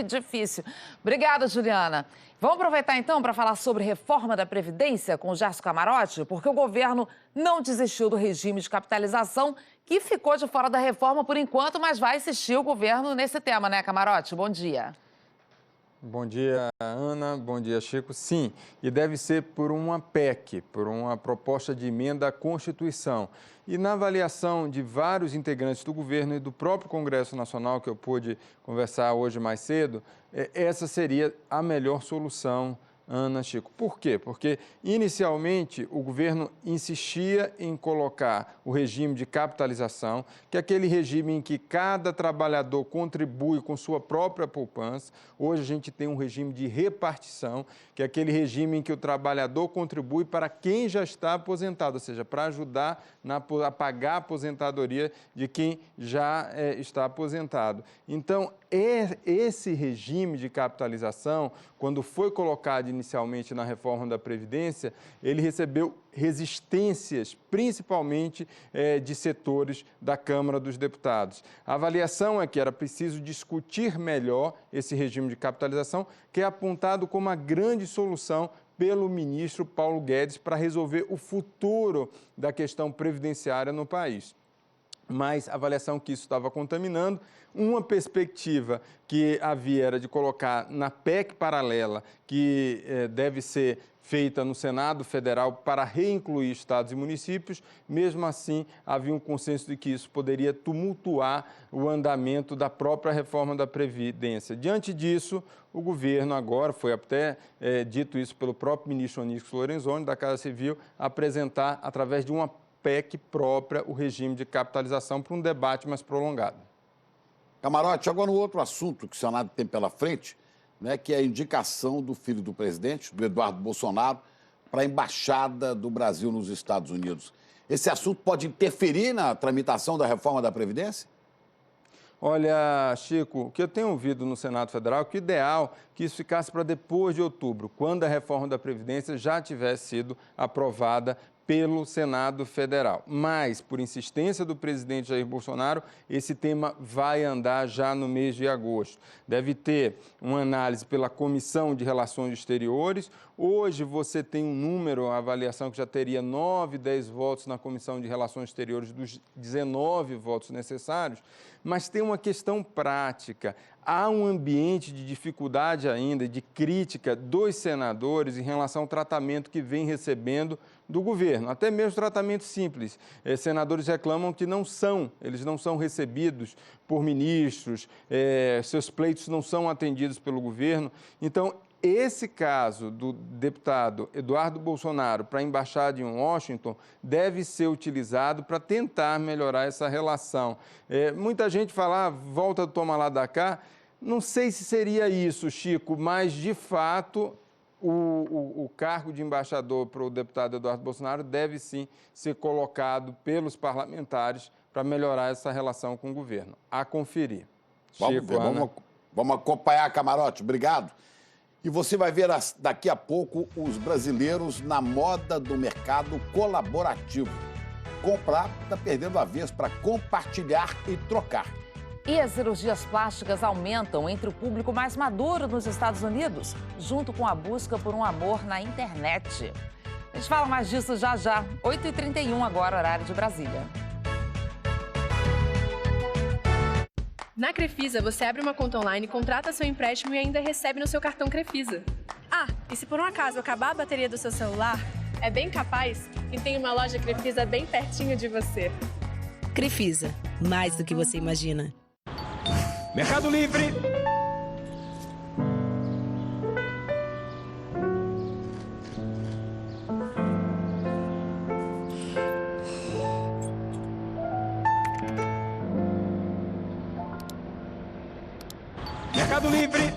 Difícil. Obrigada, Juliana. Vamos aproveitar então para falar sobre reforma da Previdência com o Gerson Camarote, porque o governo não desistiu do regime de capitalização que ficou de fora da reforma por enquanto, mas vai assistir o governo nesse tema, né, Camarote? Bom dia. Bom dia, Ana. Bom dia, Chico. Sim, e deve ser por uma PEC, por uma proposta de emenda à Constituição. E na avaliação de vários integrantes do governo e do próprio Congresso Nacional, que eu pude conversar hoje mais cedo, essa seria a melhor solução, Ana, Chico. Por quê? Porque, inicialmente, o governo insistia em colocar o regime de capitalização, que é aquele regime em que cada trabalhador contribui com sua própria poupança. Hoje a gente tem um regime de repartição, que é aquele regime em que o trabalhador contribui para quem já está aposentado, ou seja, para ajudar a pagar a aposentadoria de quem já está aposentado. Então, esse regime de capitalização, quando foi colocado inicialmente na reforma da Previdência, ele recebeu resistências, principalmente de setores da Câmara dos Deputados. A avaliação é que era preciso discutir melhor esse regime de capitalização, que é apontado como a grande solução pelo ministro Paulo Guedes para resolver o futuro da questão previdenciária no país. Mas a avaliação que isso estava contaminando, uma perspectiva que havia era de colocar na PEC paralela, que deve ser feita no Senado Federal para reincluir estados e municípios. Mesmo assim, havia um consenso de que isso poderia tumultuar o andamento da própria reforma da Previdência. Diante disso, o governo agora, foi até dito isso pelo próprio ministro Onyx Lorenzoni, da Casa Civil, apresentar, através de uma PEC própria, o regime de capitalização para um debate mais prolongado. Camarote, agora no outro assunto que o Senado tem pela frente, né, que é a indicação do filho do presidente, do Eduardo Bolsonaro, para a Embaixada do Brasil nos Estados Unidos. Esse assunto pode interferir na tramitação da reforma da Previdência? Olha, Chico, o que eu tenho ouvido no Senado Federal é que o ideal é que isso ficasse para depois de outubro, quando a reforma da Previdência já tivesse sido aprovada pelo Senado Federal. Mas, por insistência do presidente Jair Bolsonaro, esse tema vai andar já no mês de agosto. Deve ter uma análise pela Comissão de Relações Exteriores. Hoje você tem um número, a avaliação que já teria 9, 10 votos na Comissão de Relações Exteriores dos 19 votos necessários, mas tem uma questão prática. Há um ambiente de dificuldade ainda, de crítica dos senadores em relação ao tratamento que vem recebendo do governo, até mesmo tratamento simples. Senadores reclamam que eles não são recebidos por ministros, seus pleitos não são atendidos pelo governo. Então, esse caso do deputado Eduardo Bolsonaro para a Embaixada em Washington deve ser utilizado para tentar melhorar essa relação. Muita gente fala, volta do toma lá da cá. Não sei se seria isso, Chico, mas, de fato, o cargo de embaixador para o deputado Eduardo Bolsonaro deve, sim, ser colocado pelos parlamentares para melhorar essa relação com o governo. A conferir. Vamos acompanhar, Camarote. Obrigado. E você vai ver daqui a pouco os brasileiros na moda do mercado colaborativo. Comprar está perdendo a vez para compartilhar e trocar. E as cirurgias plásticas aumentam entre o público mais maduro nos Estados Unidos, junto com a busca por um amor na internet. A gente fala mais disso já já. 8h31 agora, horário de Brasília. Na Crefisa, você abre uma conta online, contrata seu empréstimo e ainda recebe no seu cartão Crefisa. Ah, e se por um acaso acabar a bateria do seu celular, é bem capaz que tem uma loja Crefisa bem pertinho de você. Crefisa, mais do que você imagina. Mercado Livre. Mercado Livre.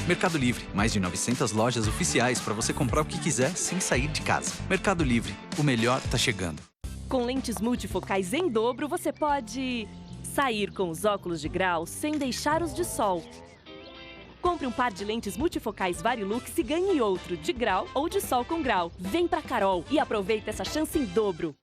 Mercado Livre, mais de 900 lojas oficiais para você comprar o que quiser sem sair de casa. Mercado Livre, o melhor tá chegando. Com lentes multifocais em dobro, você pode sair com os óculos de grau sem deixar os de sol. Compre um par de lentes multifocais Varilux e ganhe outro de grau ou de sol com grau. Vem pra Carol e aproveita essa chance em dobro.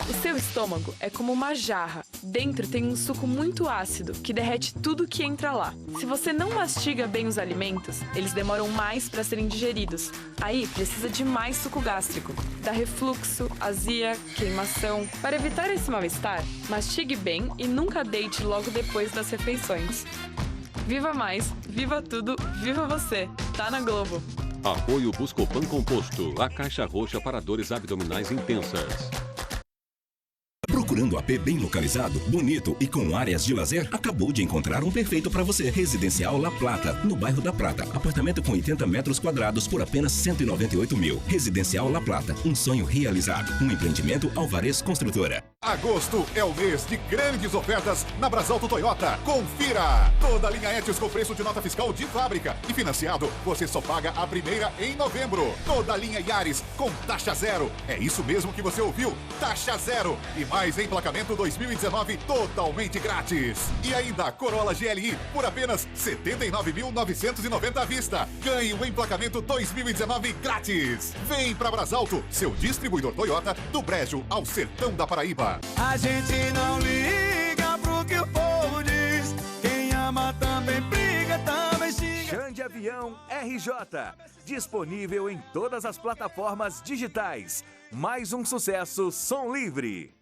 O seu estômago é como uma jarra. Dentro tem um suco muito ácido que derrete tudo que entra lá. Se você não mastiga bem os alimentos, eles demoram mais para serem digeridos. Aí precisa de mais suco gástrico. Dá refluxo, azia, queimação. Para evitar esse mal-estar, mastigue bem e nunca deite logo depois das refeições. Viva mais, viva tudo, viva você. Tá na Globo. Apoio Buscopan Composto, a caixa roxa para dores abdominais intensas. Procurando um AP bem localizado, bonito e com áreas de lazer? Acabou de encontrar um perfeito para você. Residencial La Plata, no bairro da Prata. Apartamento com 80 metros quadrados por apenas 198 mil. Residencial La Plata, um sonho realizado. Um empreendimento Alvarez Construtora. Agosto é o mês de grandes ofertas na Brasalto Toyota. Confira! Toda a linha Etios com preço de nota fiscal de fábrica. E financiado, você só paga a primeira em novembro. Toda a linha Yaris com taxa zero. É isso mesmo que você ouviu. Taxa zero. E mais emplacamento 2019 totalmente grátis. E ainda Corolla GLI por apenas R$ 79.990 à vista. Ganhe o emplacamento 2019 grátis. Vem pra Brasalto, seu distribuidor Toyota do Brejo ao sertão da Paraíba. A gente não liga pro que o povo diz. Quem ama também briga, também xinga. Xande Avião RJ. Disponível em todas as plataformas digitais. Mais um sucesso, som livre.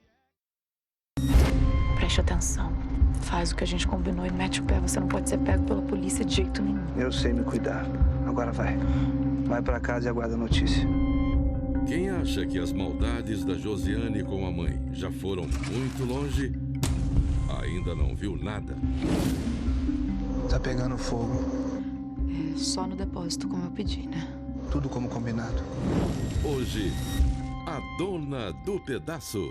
Preste atenção. Faz o que a gente combinou e mete o pé. Você não pode ser pego pela polícia de jeito nenhum. Eu sei me cuidar. Agora vai. Vai pra casa e aguarda a notícia. Quem acha que as maldades da Josiane com a mãe já foram muito longe, ainda não viu nada. Tá pegando fogo. É só no depósito, como eu pedi, né? Tudo como combinado. Hoje, a dona do pedaço.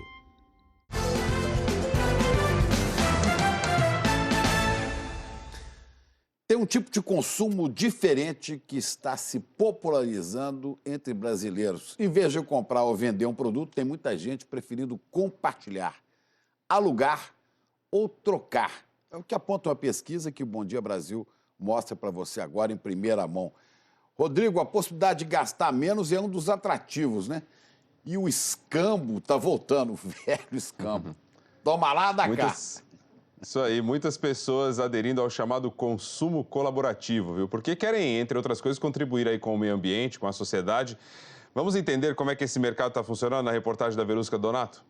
Tem um tipo de consumo diferente que está se popularizando entre brasileiros. Em vez de comprar ou vender um produto, tem muita gente preferindo compartilhar, alugar ou trocar. É o que aponta uma pesquisa que o Bom Dia Brasil mostra para você agora em primeira mão. Rodrigo, a possibilidade de gastar menos é um dos atrativos, né? E o escambo está voltando, o velho escambo. Toma lá, dá cá. Isso aí, muitas pessoas aderindo ao chamado consumo colaborativo, viu? Porque querem, entre outras coisas, contribuir aí com o meio ambiente, com a sociedade. Vamos entender como é que esse mercado está funcionando na reportagem da Verusca Donato?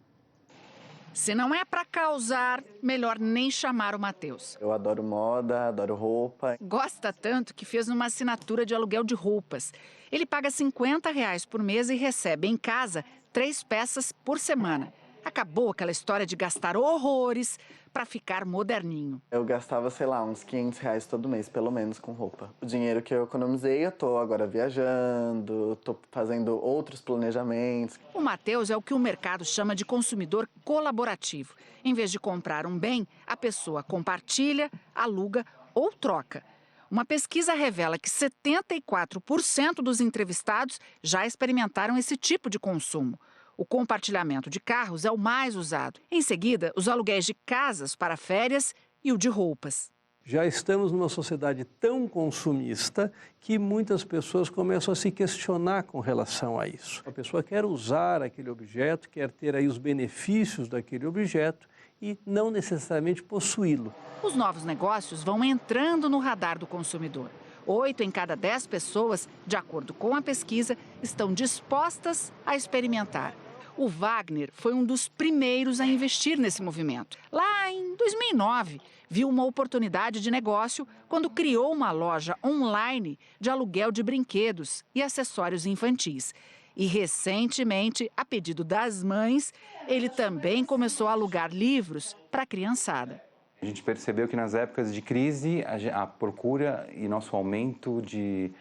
Se não é para causar, melhor nem chamar o Matheus. Eu adoro moda, adoro roupa. Gosta tanto que fez uma assinatura de aluguel de roupas. Ele paga R$50 por mês e recebe em casa 3 peças por semana. Acabou aquela história de gastar horrores para ficar moderninho. Eu gastava, sei lá, uns R$500 todo mês, pelo menos, com roupa. O dinheiro que eu economizei, eu tô agora viajando, tô fazendo outros planejamentos. O Matheus é o que o mercado chama de consumidor colaborativo. Em vez de comprar um bem, a pessoa compartilha, aluga ou troca. Uma pesquisa revela que 74% dos entrevistados já experimentaram esse tipo de consumo. O compartilhamento de carros é o mais usado. Em seguida, os aluguéis de casas para férias e o de roupas. Já estamos numa sociedade tão consumista que muitas pessoas começam a se questionar com relação a isso. A pessoa quer usar aquele objeto, quer ter aí os benefícios daquele objeto e não necessariamente possuí-lo. Os novos negócios vão entrando no radar do consumidor. 8 em cada 10 pessoas, de acordo com a pesquisa, estão dispostas a experimentar. O Wagner foi um dos primeiros a investir nesse movimento. Lá em 2009, viu uma oportunidade de negócio quando criou uma loja online de aluguel de brinquedos e acessórios infantis. E, recentemente, a pedido das mães, ele também começou a alugar livros para a criançada. A gente percebeu que nas épocas de crise, a procura e nosso aumento de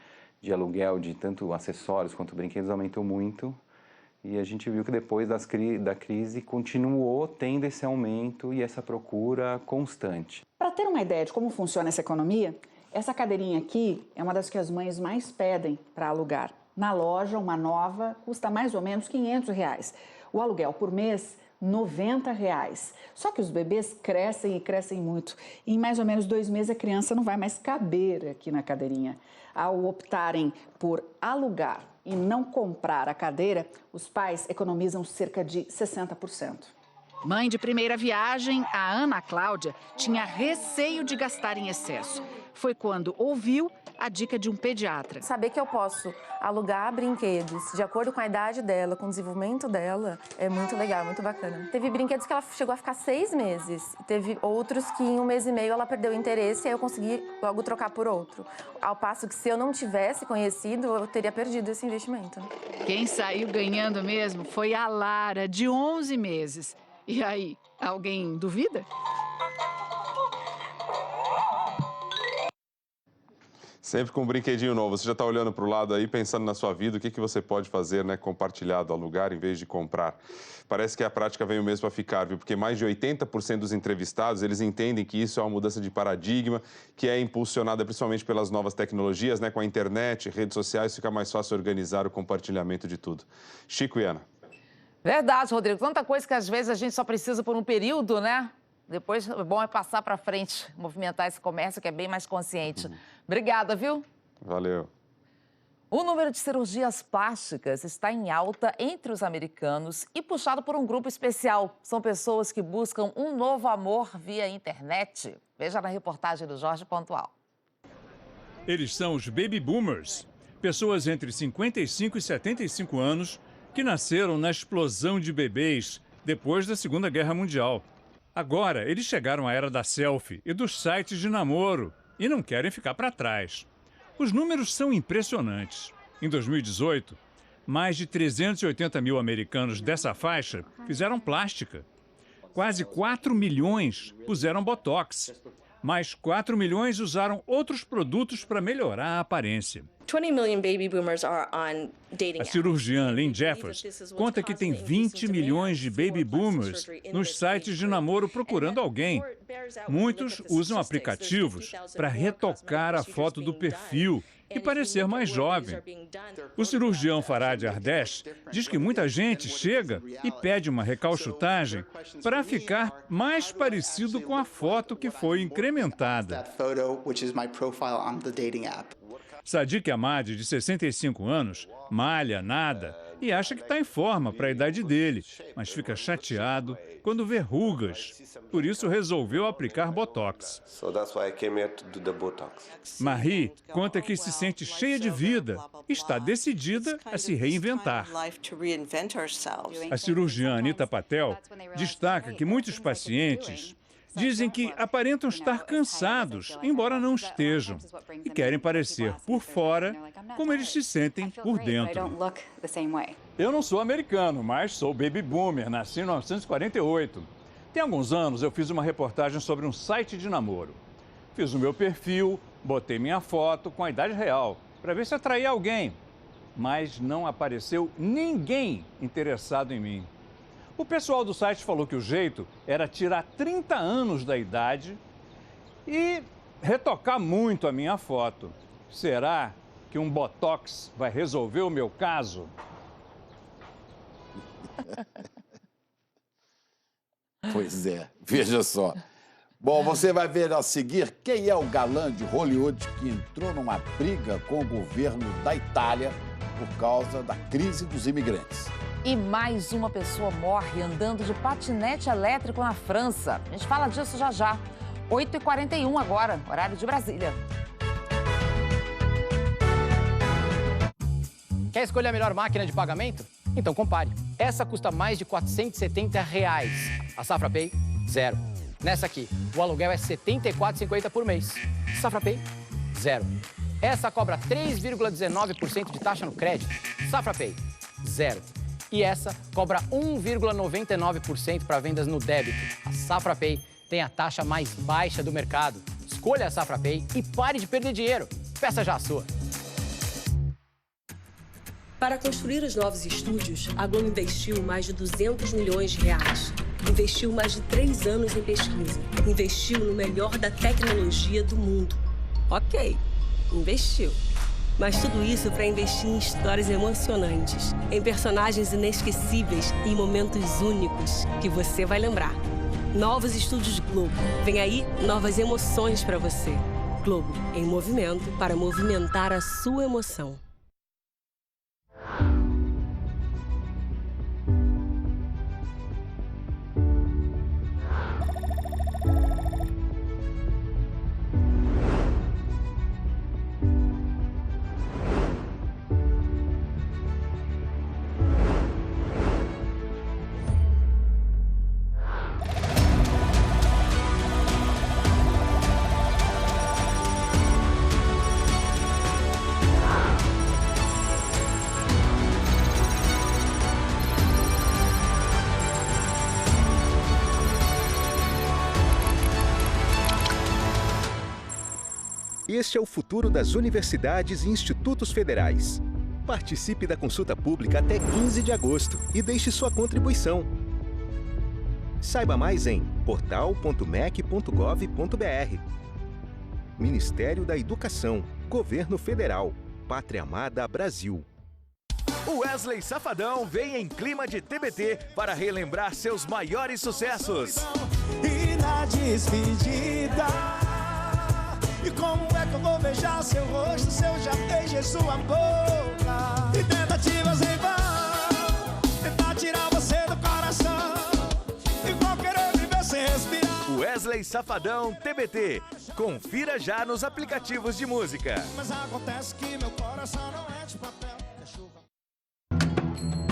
aluguel de tanto acessórios quanto brinquedos aumentou muito. E a gente viu que depois da crise continuou tendo esse aumento e essa procura constante. Para ter uma ideia de como funciona essa economia, essa cadeirinha aqui é uma das que as mães mais pedem para alugar. Na loja, uma nova custa mais ou menos R$500. O aluguel por mês, R$90. Só que os bebês crescem e crescem muito. E em mais ou menos 2 meses a criança não vai mais caber aqui na cadeirinha. Ao optarem por alugar e não comprar a cadeira, os pais economizam cerca de 60%. Mãe de primeira viagem, a Ana Cláudia tinha receio de gastar em excesso. Foi quando ouviu a dica de um pediatra. Saber que eu posso alugar brinquedos de acordo com a idade dela, com o desenvolvimento dela, é muito legal, muito bacana. Teve brinquedos que ela chegou a ficar 6 meses. Teve outros que em 1 mês e meio ela perdeu o interesse e aí eu consegui logo trocar por outro. Ao passo que se eu não tivesse conhecido, eu teria perdido esse investimento. Quem saiu ganhando mesmo foi a Lara, de 11 meses. E aí, alguém duvida? Sempre com um brinquedinho novo. Você já está olhando para o lado aí, pensando na sua vida, o que você pode fazer, né? Compartilhado, alugar, em vez de comprar. Parece que a prática veio mesmo a ficar, viu? Porque mais de 80% dos entrevistados, eles entendem que isso é uma mudança de paradigma, que é impulsionada principalmente pelas novas tecnologias, né? Com a internet, redes sociais, fica mais fácil organizar o compartilhamento de tudo. Chico e Ana. Verdade, Rodrigo. Tanta coisa que às vezes a gente só precisa por um período, né? Depois, o bom é passar para frente, movimentar esse comércio que é bem mais consciente. Obrigada, viu? Valeu. O número de cirurgias plásticas está em alta entre os americanos e puxado por um grupo especial. São pessoas que buscam um novo amor via internet. Veja na reportagem do Jorge Pontual. Eles são os Baby Boomers, pessoas entre 55 e 75 anos que nasceram na explosão de bebês depois da Segunda Guerra Mundial. Agora, eles chegaram à era da selfie e dos sites de namoro e não querem ficar para trás. Os números são impressionantes. Em 2018, mais de 380 mil americanos dessa faixa fizeram plástica. Quase 4 milhões puseram botox. Mais 4 milhões usaram outros produtos para melhorar a aparência. A cirurgiã Lynn Jeffers conta que tem 20 milhões de baby boomers nos sites de namoro procurando alguém. Muitos usam aplicativos para retocar a foto do perfil e parecer mais jovem. O cirurgião Farhad Ardesh diz que muita gente chega e pede uma recalchutagem para ficar mais parecido com a foto que foi incrementada. Sadiq Ahmad, de 65 anos, malha, nada e acha que está em forma para a idade dele, mas fica chateado quando vê rugas. Por isso resolveu aplicar Botox. Marie conta que se sente cheia de vida e está decidida a se reinventar. A cirurgiã Anita Patel destaca que muitos pacientes dizem que aparentam estar cansados, embora não estejam, e querem parecer por fora como eles se sentem por dentro. Eu não sou americano, mas sou baby boomer, nasci em 1948. Tem alguns anos eu fiz uma reportagem sobre um site de namoro. Fiz o meu perfil, botei minha foto com a idade real, para ver se atraía alguém, mas não apareceu ninguém interessado em mim. O pessoal do site falou que o jeito era tirar 30 anos da idade e retocar muito a minha foto. Será que um Botox vai resolver o meu caso? Pois é, veja só. Bom, você vai ver a seguir quem é o galã de Hollywood que entrou numa briga com o governo da Itália por causa da crise dos imigrantes. E mais uma pessoa morre andando de patinete elétrico na França. A gente fala disso já já. 8h41 agora, horário de Brasília. Quer escolher a melhor máquina de pagamento? Então compare. Essa custa mais de R$470. A Safra Pay, 0. Nessa aqui, o aluguel é R$ 74,50 por mês. Safra Pay, 0. Essa cobra 3,19% de taxa no crédito. Safra Pay, 0. E essa cobra 1,99% para vendas no débito. A Safra Pay tem a taxa mais baixa do mercado. Escolha a Safra Pay e pare de perder dinheiro. Peça já a sua. Para construir os novos estúdios, a Globo investiu mais de R$200 milhões. Investiu mais de 3 anos em pesquisa. Investiu no melhor da tecnologia do mundo. Ok, investiu. Mas tudo isso para investir em histórias emocionantes, em personagens inesquecíveis e em momentos únicos que você vai lembrar. Novos estúdios Globo. Vem aí novas emoções para você. Globo, em movimento para movimentar a sua emoção. Este é o futuro das universidades e institutos federais. Participe da consulta pública até 15 de agosto e deixe sua contribuição. Saiba mais em portal.mec.gov.br. Ministério da Educação, Governo Federal, Pátria Amada Brasil. O Wesley Safadão vem em clima de TBT para relembrar seus maiores sucessos. E na despedida, e como é que eu vou beijar seu rosto se eu já beijei sua boca? E tentativas em vão, tentar tirar você do coração, igual querer viver sem respirar. Wesley Safadão TBT. Confira já nos aplicativos de música. Mas acontece que meu coração não é de papel.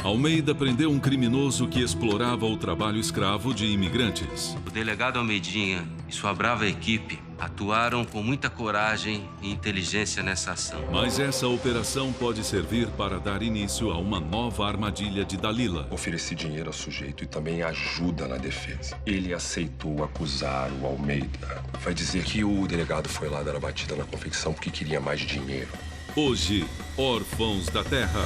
Almeida prendeu um criminoso que explorava o trabalho escravo de imigrantes. O delegado Almeidinha e sua brava equipe atuaram com muita coragem e inteligência nessa ação. Mas essa operação pode servir para dar início a uma nova armadilha de Dalila. Ofereci dinheiro ao sujeito e também ajuda na defesa. Ele aceitou acusar o Almeida. Vai dizer que o delegado foi lá dar a batida na confecção porque queria mais dinheiro. Hoje, órfãos da terra.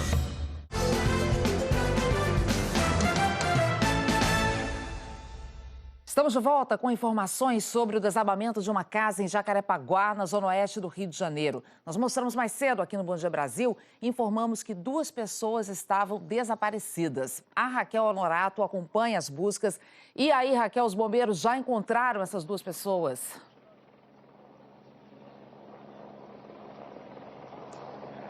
Estamos de volta com informações sobre o desabamento de uma casa em Jacarepaguá, na zona oeste do Rio de Janeiro. Nós mostramos mais cedo aqui no Bom Dia Brasil e informamos que 2 pessoas estavam desaparecidas. A Raquel Honorato acompanha as buscas. E aí, Raquel, os bombeiros já encontraram essas 2 pessoas?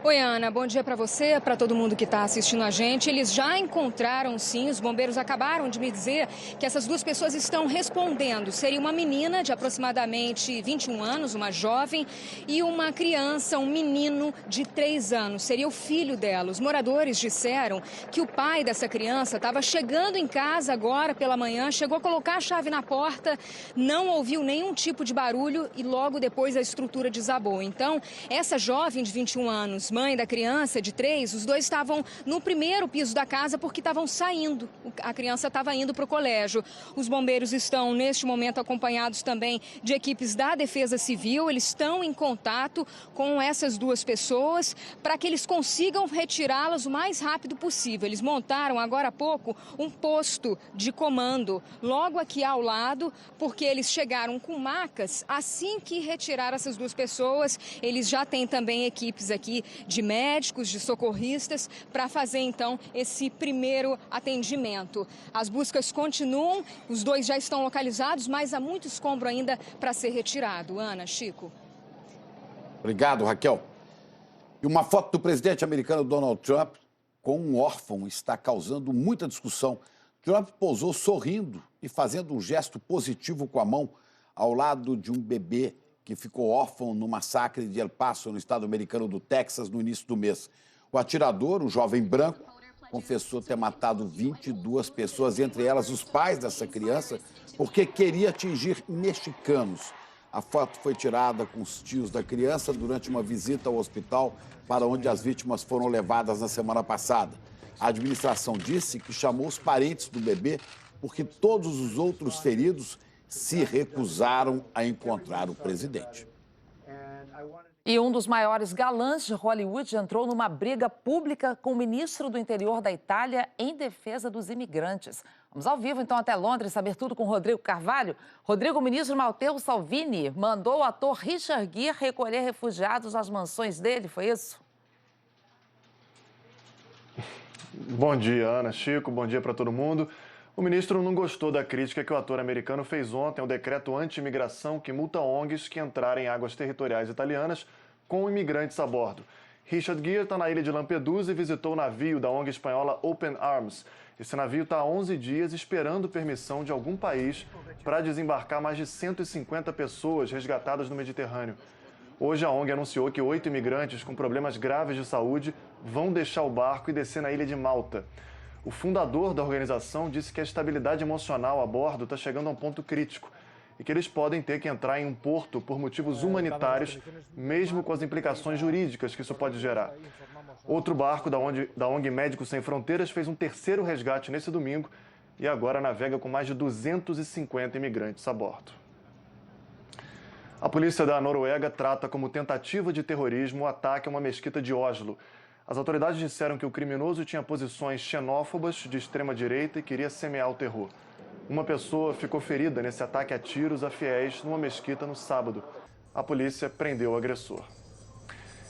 Oi, Ana, bom dia para você, para todo mundo que está assistindo a gente. Eles já encontraram, sim, os bombeiros acabaram de me dizer que essas 2 pessoas estão respondendo. Seria uma menina de aproximadamente 21 anos, uma jovem, e uma criança, um menino de 3 anos. Seria o filho dela. Os moradores disseram que o pai dessa criança estava chegando em casa agora pela manhã, chegou a colocar a chave na porta, não ouviu nenhum tipo de barulho e logo depois a estrutura desabou. Então, essa jovem de 21 anos, mãe da criança de 3, os 2 estavam no primeiro piso da casa porque estavam saindo. A criança estava indo para o colégio. Os bombeiros estão, neste momento, acompanhados também de equipes da Defesa Civil. Eles estão em contato com essas 2 pessoas para que eles consigam retirá-las o mais rápido possível. Eles montaram, agora há pouco, um posto de comando logo aqui ao lado, porque eles chegaram com macas. Assim que retiraram essas 2 pessoas, eles já têm também equipes aqui de médicos, de socorristas, para fazer, então, esse primeiro atendimento. As buscas continuam, os 2 já estão localizados, mas há muito escombro ainda para ser retirado. Ana, Chico. Obrigado, Raquel. E uma foto do presidente americano Donald Trump com um órfão está causando muita discussão. Trump posou sorrindo e fazendo um gesto positivo com a mão ao lado de um bebê que ficou órfão no massacre de El Paso, no estado americano do Texas, no início do mês. O atirador, um jovem branco, confessou ter matado 22 pessoas, entre elas os pais dessa criança, porque queria atingir mexicanos. A foto foi tirada com os tios da criança durante uma visita ao hospital para onde as vítimas foram levadas na semana passada. A administração disse que chamou os parentes do bebê porque todos os outros feridos se recusaram a encontrar o presidente. E um dos maiores galãs de Hollywood entrou numa briga pública com o ministro do Interior da Itália em defesa dos imigrantes. Vamos ao vivo, então, até Londres, saber tudo com Rodrigo Carvalho. Rodrigo, o ministro Matteo Salvini mandou o ator Richard Gere recolher refugiados às mansões dele, foi isso? Bom dia, Ana, Chico, bom dia para todo mundo. O ministro não gostou da crítica que o ator americano fez ontem ao decreto anti-imigração que multa ONGs que entrarem em águas territoriais italianas com imigrantes a bordo. Richard Gere está na ilha de Lampedusa e visitou o navio da ONG espanhola Open Arms. Esse navio está há 11 dias esperando permissão de algum país para desembarcar mais de 150 pessoas resgatadas no Mediterrâneo. Hoje a ONG anunciou que 8 imigrantes com problemas graves de saúde vão deixar o barco e descer na ilha de Malta. O fundador da organização disse que a estabilidade emocional a bordo está chegando a um ponto crítico e que eles podem ter que entrar em um porto por motivos humanitários, mesmo com as implicações jurídicas que isso pode gerar. Outro barco da ONG Médicos Sem Fronteiras fez um terceiro resgate nesse domingo e agora navega com mais de 250 imigrantes a bordo. A polícia da Noruega trata como tentativa de terrorismo o ataque a uma mesquita de Oslo. As autoridades disseram que o criminoso tinha posições xenófobas de extrema-direita e queria semear o terror. Uma pessoa ficou ferida nesse ataque a tiros a fiéis numa mesquita no sábado. A polícia prendeu o agressor.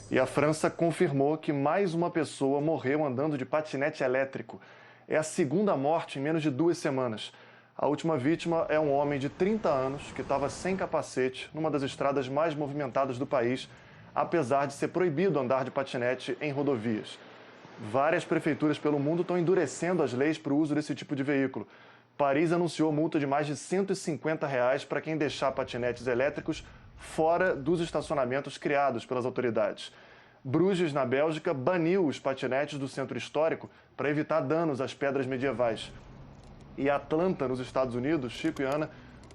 E a França confirmou que mais uma pessoa morreu andando de patinete elétrico. É a segunda morte em menos de 2 semanas. A última vítima é um homem de 30 anos que estava sem capacete numa das estradas mais movimentadas do país, apesar de ser proibido andar de patinete em rodovias. Várias prefeituras pelo mundo estão endurecendo as leis para o uso desse tipo de veículo. Paris anunciou multa de mais de R$ 150 para quem deixar patinetes elétricos fora dos estacionamentos criados pelas autoridades. Bruges, na Bélgica, baniu os patinetes do centro histórico para evitar danos às pedras medievais. E Atlanta, nos Estados Unidos, Chico e Ana,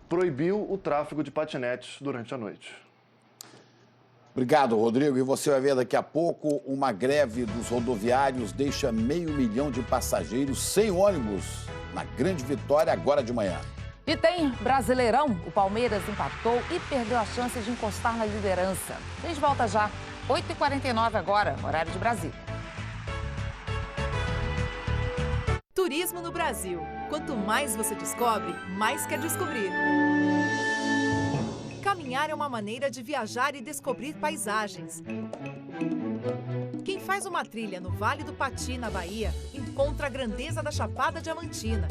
proibiu o tráfego de patinetes durante a noite. Obrigado, Rodrigo. E você vai ver daqui a pouco uma greve dos rodoviários deixa 500 mil de passageiros sem ônibus na Grande Vitória agora de manhã. E tem Brasileirão. O Palmeiras empatou e perdeu a chance de encostar na liderança. A gente volta já 8h49 agora, horário de Brasília. Turismo no Brasil. Quanto mais você descobre, mais quer descobrir. Caminhar é uma maneira de viajar e descobrir paisagens. Quem faz uma trilha no Vale do Pati, na Bahia, encontra a grandeza da Chapada Diamantina.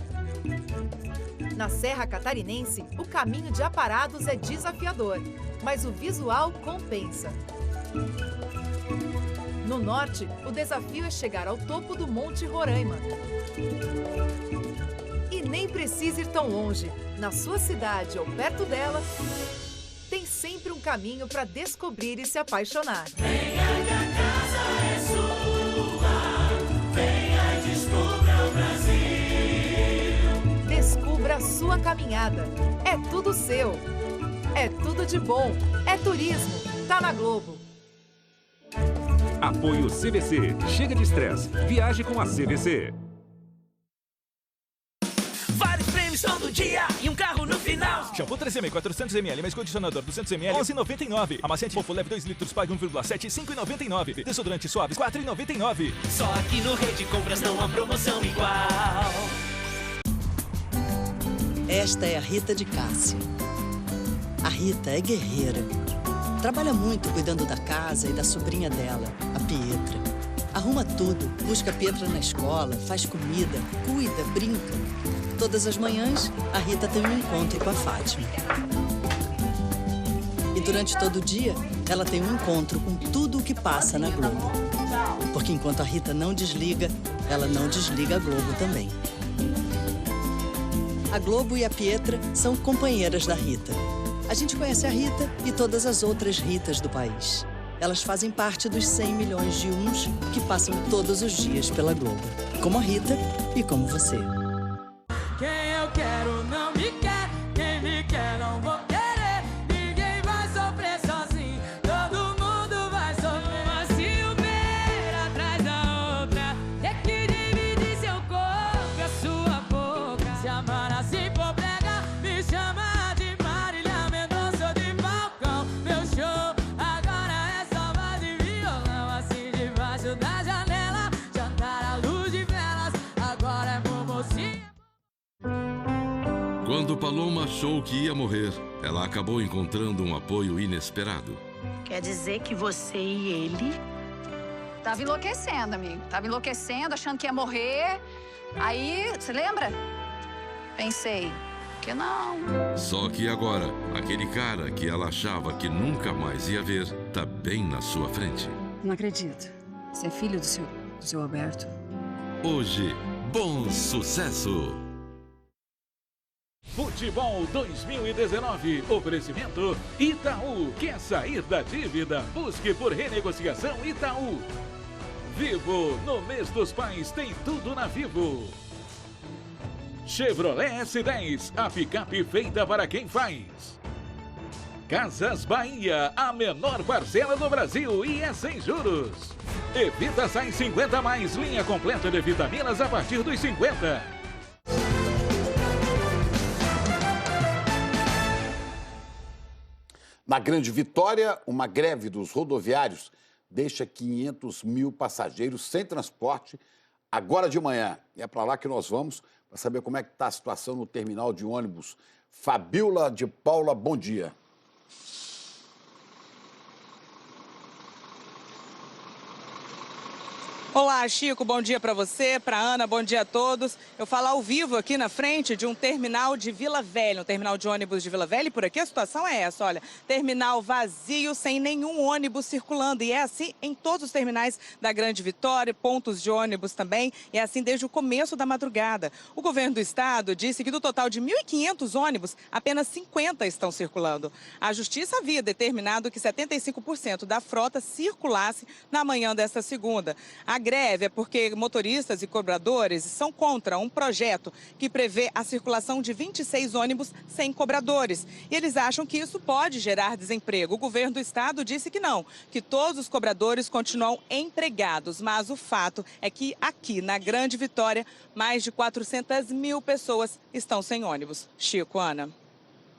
Na Serra Catarinense, o caminho de Aparados é desafiador, mas o visual compensa. No norte, o desafio é chegar ao topo do Monte Roraima. E nem precisa ir tão longe. Na sua cidade ou perto dela, tem sempre um caminho para descobrir e se apaixonar. Venha que a casa é sua, venha e descubra o Brasil. Descubra a sua caminhada. É tudo seu. É tudo de bom. É turismo. Tá na Globo. Apoio CVC. Chega de estresse. Viaje com a CVC. Vários prêmios todo dia e um carro no final. Shampoo 3M 400ml mais condicionador 200ml 11,99. Amaciante Fofo leve 2 litros pague 1,7 5,99. Desodorante Suaves 4,99. Só aqui no Rede Compras não há promoção igual. Esta é a Rita de Cássia. A Rita é guerreira. Trabalha muito cuidando da casa e da sobrinha dela, a Pietra. Arruma tudo, busca a Pietra na escola, faz comida, cuida, brinca. Todas as manhãs, a Rita tem um encontro com a Fátima. E durante todo o dia, ela tem um encontro com tudo o que passa na Globo. Porque enquanto a Rita não desliga, ela não desliga a Globo também. A Globo e a Pietra são companheiras da Rita. A gente conhece a Rita e todas as outras Ritas do país. Elas fazem parte dos 100 milhões de uns que passam todos os dias pela Globo. Como a Rita e como você. Quem eu quero não me quer, quem me quer não vou querer. Ninguém vai sofrer sozinho, todo mundo vai sofrer. Uma ciumeira atrás da outra, é que divide seu corpo e a sua boca. Se amar assim for brega, me chama. Quando Paloma achou que ia morrer, ela acabou encontrando um apoio inesperado. Quer dizer que você e ele... Tava enlouquecendo, amigo. Tava enlouquecendo, achando que ia morrer. Aí, você lembra? Pensei, que não. Só que agora, aquele cara que ela achava que nunca mais ia ver, tá bem na sua frente. Não acredito. Você é filho do seu Alberto. Hoje, Bom Sucesso. Futebol 2019. Oferecimento Itaú. Quer sair da dívida? Busque por renegociação Itaú. Vivo. No mês dos pais tem tudo na Vivo. Chevrolet S10. A picape feita para quem faz. Casas Bahia. A menor parcela do Brasil e é sem juros. Evita Sai 50 mais. Linha completa de vitaminas a partir dos 50. Na Grande Vitória, uma greve dos rodoviários deixa 500 mil passageiros sem transporte agora de manhã. E é para lá que nós vamos para saber como é que está a situação no terminal de ônibus. Fabíola de Paula, bom dia. Olá, Chico, bom dia para você, para Ana, bom dia a todos. Eu falo ao vivo aqui na frente de um terminal de Vila Velha, um terminal de ônibus de Vila Velha, e por aqui a situação é essa, olha, terminal vazio, sem nenhum ônibus circulando, e é assim em todos os terminais da Grande Vitória, pontos de ônibus também, e é assim desde o começo da madrugada. O governo do estado disse que do total de 1.500 ônibus, apenas 50 estão circulando. A Justiça havia determinado que 75% da frota circulasse na manhã desta segunda. A greve é porque motoristas e cobradores são contra um projeto que prevê a circulação de 26 ônibus sem cobradores. E eles acham que isso pode gerar desemprego. O governo do estado disse que não, que todos os cobradores continuam empregados. Mas o fato é que aqui na Grande Vitória, mais de 400 mil pessoas estão sem ônibus. Chico, Ana.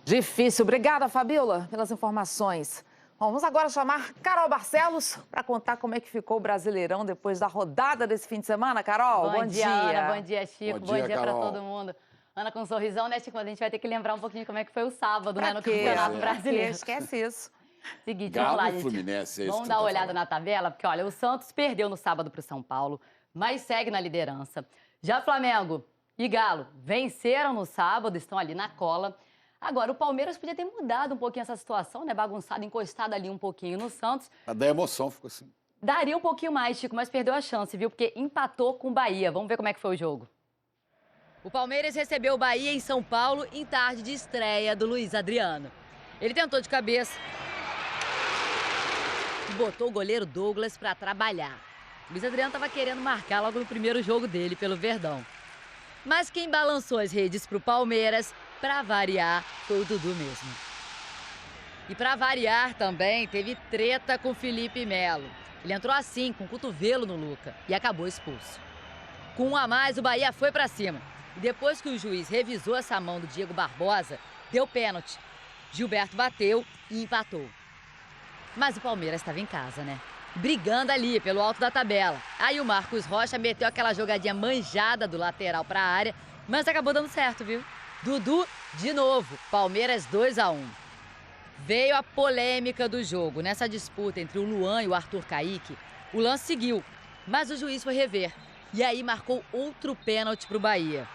Difícil. Obrigada, Fabíola, pelas informações. Vamos agora chamar Carol Barcelos para contar como é que ficou o Brasileirão depois da rodada desse fim de semana. Carol, bom dia. Ana, bom dia, Chico, bom dia para todo mundo. Ana, com um sorrisão, né, Chico? A gente vai ter que lembrar um pouquinho como é que foi o sábado, né, no Campeonato Brasileiro. Esquece isso. Seguinte, Galo, vamos lá, gente. Fluminense, Vamos dar uma olhada na tabela, porque, olha, o Santos perdeu no sábado para o São Paulo, mas segue na liderança. Já Flamengo e Galo venceram no sábado, estão ali na cola. Agora, o Palmeiras podia ter mudado um pouquinho essa situação, né? Bagunçado, encostado ali um pouquinho no Santos. Da emoção ficou assim. Daria um pouquinho mais, Chico, mas perdeu a chance, viu? Porque empatou com o Bahia. Vamos ver como é que foi o jogo. O Palmeiras recebeu o Bahia em São Paulo em tarde de estreia do Luiz Adriano. Ele tentou de cabeça e botou o goleiro Douglas para trabalhar. O Luiz Adriano estava querendo marcar logo no primeiro jogo dele pelo Verdão. Mas quem balançou as redes para o Palmeiras, para variar, foi o Dudu mesmo. E para variar também, teve treta com o Felipe Melo. Ele entrou assim, com o cotovelo no Luca, e acabou expulso. Com um a mais, o Bahia foi para cima. E depois que o juiz revisou essa mão do Diego Barbosa, deu pênalti. Gilberto bateu e empatou. Mas o Palmeiras estava em casa, né? Brigando ali pelo alto da tabela. Aí o Marcos Rocha meteu aquela jogadinha manjada do lateral para a área, mas acabou dando certo, viu? Dudu, de novo, Palmeiras 2-1. Veio a polêmica do jogo. Nessa disputa entre o Luan e o Arthur Caíque, o lance seguiu, mas o juiz foi rever. E aí marcou outro pênalti para o Bahia.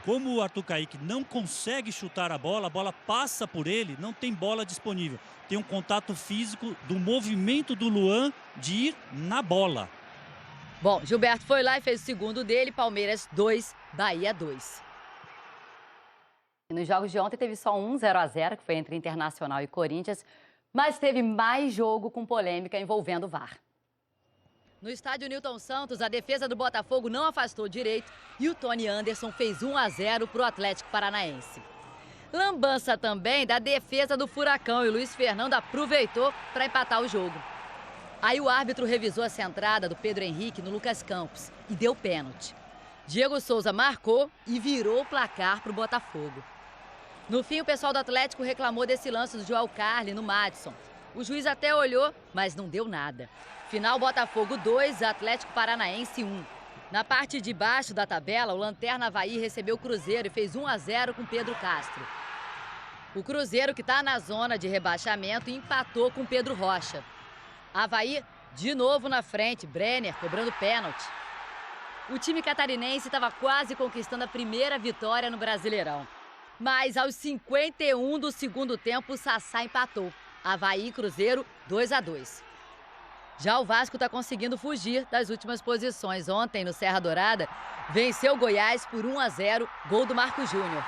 Como o Arthur Caíque não consegue chutar a bola passa por ele, não tem bola disponível. Tem um contato físico do movimento do Luan de ir na bola. Bom, Gilberto foi lá e fez o segundo dele, Palmeiras 2, Bahia 2. E nos jogos de ontem teve só um 0-0, que foi entre Internacional e Corinthians, mas teve mais jogo com polêmica envolvendo o VAR. No estádio Newton Santos, a defesa do Botafogo não afastou direito e o Tony Anderson fez 1-0 para o Atlético Paranaense. Lambança também da defesa do Furacão e o Luiz Fernando aproveitou para empatar o jogo. Aí o árbitro revisou a centrada do Pedro Henrique no Lucas Campos e deu pênalti. Diego Souza marcou e virou o placar para o Botafogo. No fim, o pessoal do Atlético reclamou desse lance do João Carli no Madison. O juiz até olhou, mas não deu nada. Final, Botafogo 2, Atlético Paranaense 1. Na parte de baixo da tabela, o Lanterna Avaí recebeu o Cruzeiro e fez 1-0 com Pedro Castro. O Cruzeiro, que está na zona de rebaixamento, empatou com Pedro Rocha. Avaí, de novo na frente, Brenner cobrando pênalti. O time catarinense estava quase conquistando a primeira vitória no Brasileirão. Mas aos 51 do segundo tempo, o Sassá empatou. Avaí e Cruzeiro, 2-2. Já o Vasco está conseguindo fugir das últimas posições. Ontem, no Serra Dourada, venceu o Goiás por 1-0, gol do Marco Júnior.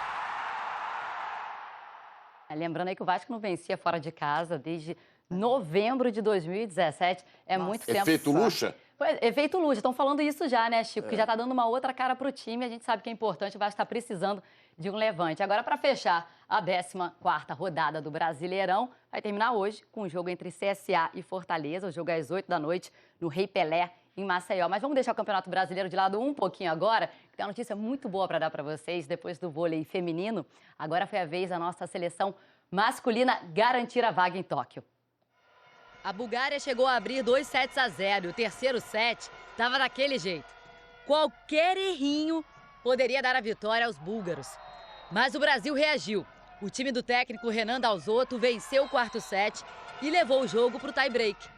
Lembrando aí que o Vasco não vencia fora de casa desde novembro de 2017. Muito tempo. Efeito Lucha? Efeito Lucha. Estão falando isso já, né, Chico? Que já está dando uma outra cara para o time. A gente sabe que é importante, o Vasco está precisando de um levante. Agora, para fechar a 14ª rodada do Brasileirão, vai terminar hoje com o jogo entre CSA e Fortaleza. O jogo é às 8 da noite, no Rei Pelé, em Maceió. Mas vamos deixar o Campeonato Brasileiro de lado um pouquinho agora, que tem uma notícia muito boa para dar para vocês. Depois do vôlei feminino, agora foi a vez da nossa seleção masculina garantir a vaga em Tóquio. A Bulgária chegou a abrir 2-0 e o terceiro set estava daquele jeito. Qualquer errinho poderia dar a vitória aos búlgaros. Mas o Brasil reagiu. O time do técnico Renan Dalzotto venceu o quarto set e levou o jogo para o tie-break.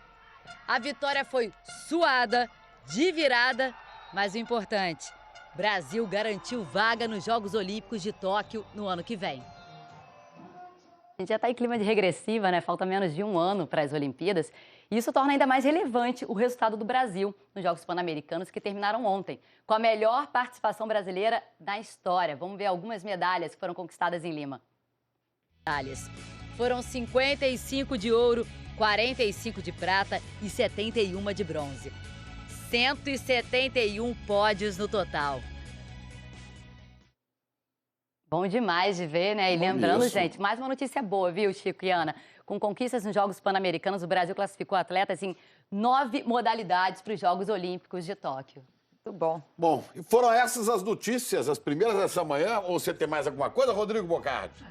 A vitória foi suada, de virada, mas o importante, Brasil garantiu vaga nos Jogos Olímpicos de Tóquio no ano que vem. A gente já está em clima de regressiva, né? Falta menos de um ano para as Olimpíadas. E isso torna ainda mais relevante o resultado do Brasil nos Jogos Pan-Americanos que terminaram ontem, com a melhor participação brasileira da história. Vamos ver algumas medalhas que foram conquistadas em Lima. Medalhas. Foram 55 de ouro, 45 de prata e 71 de bronze. 171 pódios no total. Bom demais de ver, né? E lembrando, gente, mais uma notícia boa, viu, Chico e Ana? Com conquistas nos Jogos Pan-Americanos, o Brasil classificou atletas em 9 modalidades para os Jogos Olímpicos de Tóquio. Muito bom. Bom, e foram essas as notícias, as primeiras dessa manhã, ou você tem mais alguma coisa, Rodrigo Bocardi?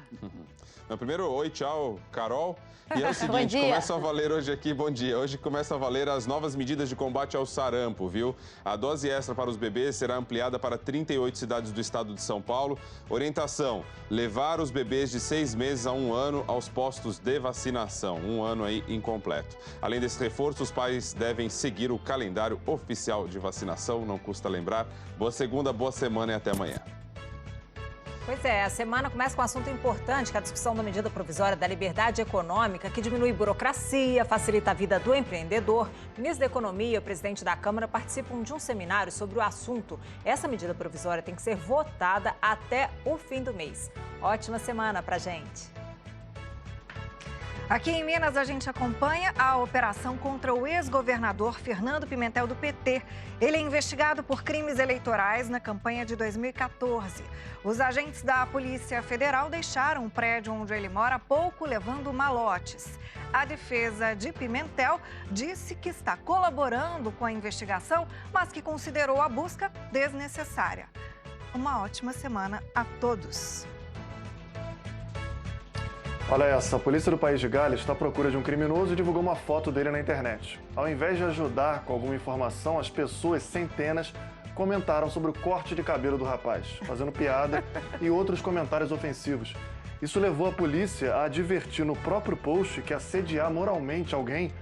Primeiro, oi, tchau, Carol. E é o seguinte, Bom dia. começam a valer hoje aqui, bom dia. Hoje começam a valer as novas medidas de combate ao sarampo, viu? A dose extra para os bebês será ampliada para 38 cidades do estado de São Paulo. Orientação, levar os bebês de 6 meses a 1 ano aos postos de vacinação. 1 ano aí incompleto. Além desse reforço, os pais devem seguir o calendário oficial de vacinação, não custa lembrar. Boa segunda, boa semana e até amanhã. Pois é, a semana começa com um assunto importante, que é a discussão da medida provisória da liberdade econômica, que diminui burocracia, facilita a vida do empreendedor. O ministro da Economia e o presidente da Câmara participam de um seminário sobre o assunto. Essa medida provisória tem que ser votada até o fim do mês. Ótima semana pra gente. Aqui em Minas, a gente acompanha a operação contra o ex-governador Fernando Pimentel, do PT. Ele é investigado por crimes eleitorais na campanha de 2014. Os agentes da Polícia Federal deixaram o prédio onde ele mora há pouco, levando malotes. A defesa de Pimentel disse que está colaborando com a investigação, mas que considerou a busca desnecessária. Uma ótima semana a todos. Olha essa, a polícia do País de Gales está à procura de um criminoso e divulgou uma foto dele na internet. Ao invés de ajudar com alguma informação, as pessoas, centenas, comentaram sobre o corte de cabelo do rapaz, fazendo piada e outros comentários ofensivos. Isso levou a polícia a advertir no próprio post que assediar moralmente alguém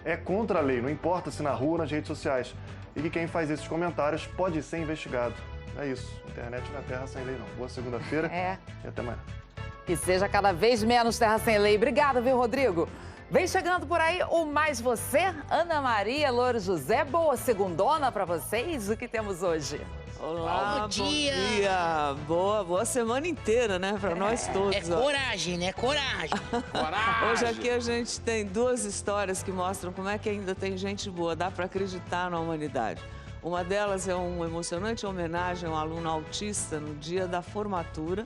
é contra a lei, não importa se na rua ou nas redes sociais, e que quem faz esses comentários pode ser investigado. É isso, internet na terra sem lei não. Boa segunda-feira e até amanhã. Que seja cada vez menos terra sem lei. Obrigada, viu, Rodrigo? Vem chegando por aí o Mais Você, Ana Maria, Louro José. Boa segundona para vocês. O que temos hoje? Olá, bom dia. Boa semana inteira, né? Para nós todos. É coragem, né? Coragem. Hoje aqui a gente tem 2 histórias que mostram como é que ainda tem gente boa. Dá para acreditar na humanidade. Uma delas é uma emocionante homenagem a um aluno autista no dia da formatura.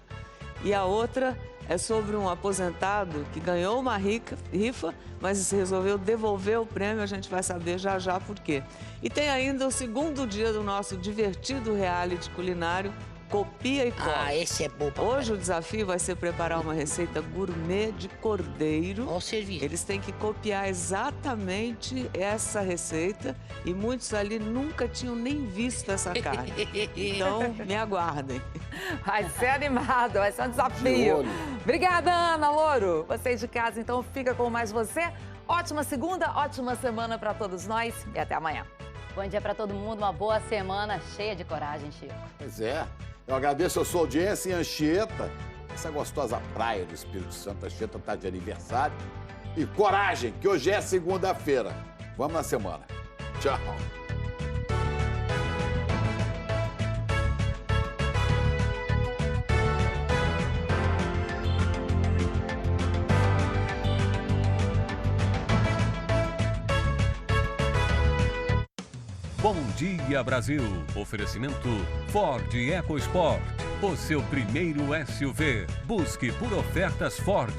E a outra é sobre um aposentado que ganhou uma rifa, mas resolveu devolver o prêmio, a gente vai saber já já por quê. E tem ainda o segundo dia do nosso divertido reality culinário, Copia e Cola. Esse é bom. Hoje o desafio vai ser preparar uma receita gourmet de cordeiro. Ao serviço. Eles têm que copiar exatamente essa receita e muitos ali nunca tinham nem visto essa carne. Então, me aguardem. Vai ser animado, vai ser um desafio. Obrigada, Ana, Louro. Vocês de casa, então, fica com Mais Você. Ótima segunda, ótima semana para todos nós e até amanhã. Bom dia para todo mundo, uma boa semana cheia de coragem, Chico. Pois é. Eu agradeço a sua audiência em Anchieta, essa gostosa praia do Espírito Santo. Anchieta está de aniversário. E coragem, que hoje é segunda-feira. Vamos na semana. Tchau. Bom dia, Brasil. Oferecimento Ford EcoSport. O seu primeiro SUV. Busque por ofertas Ford.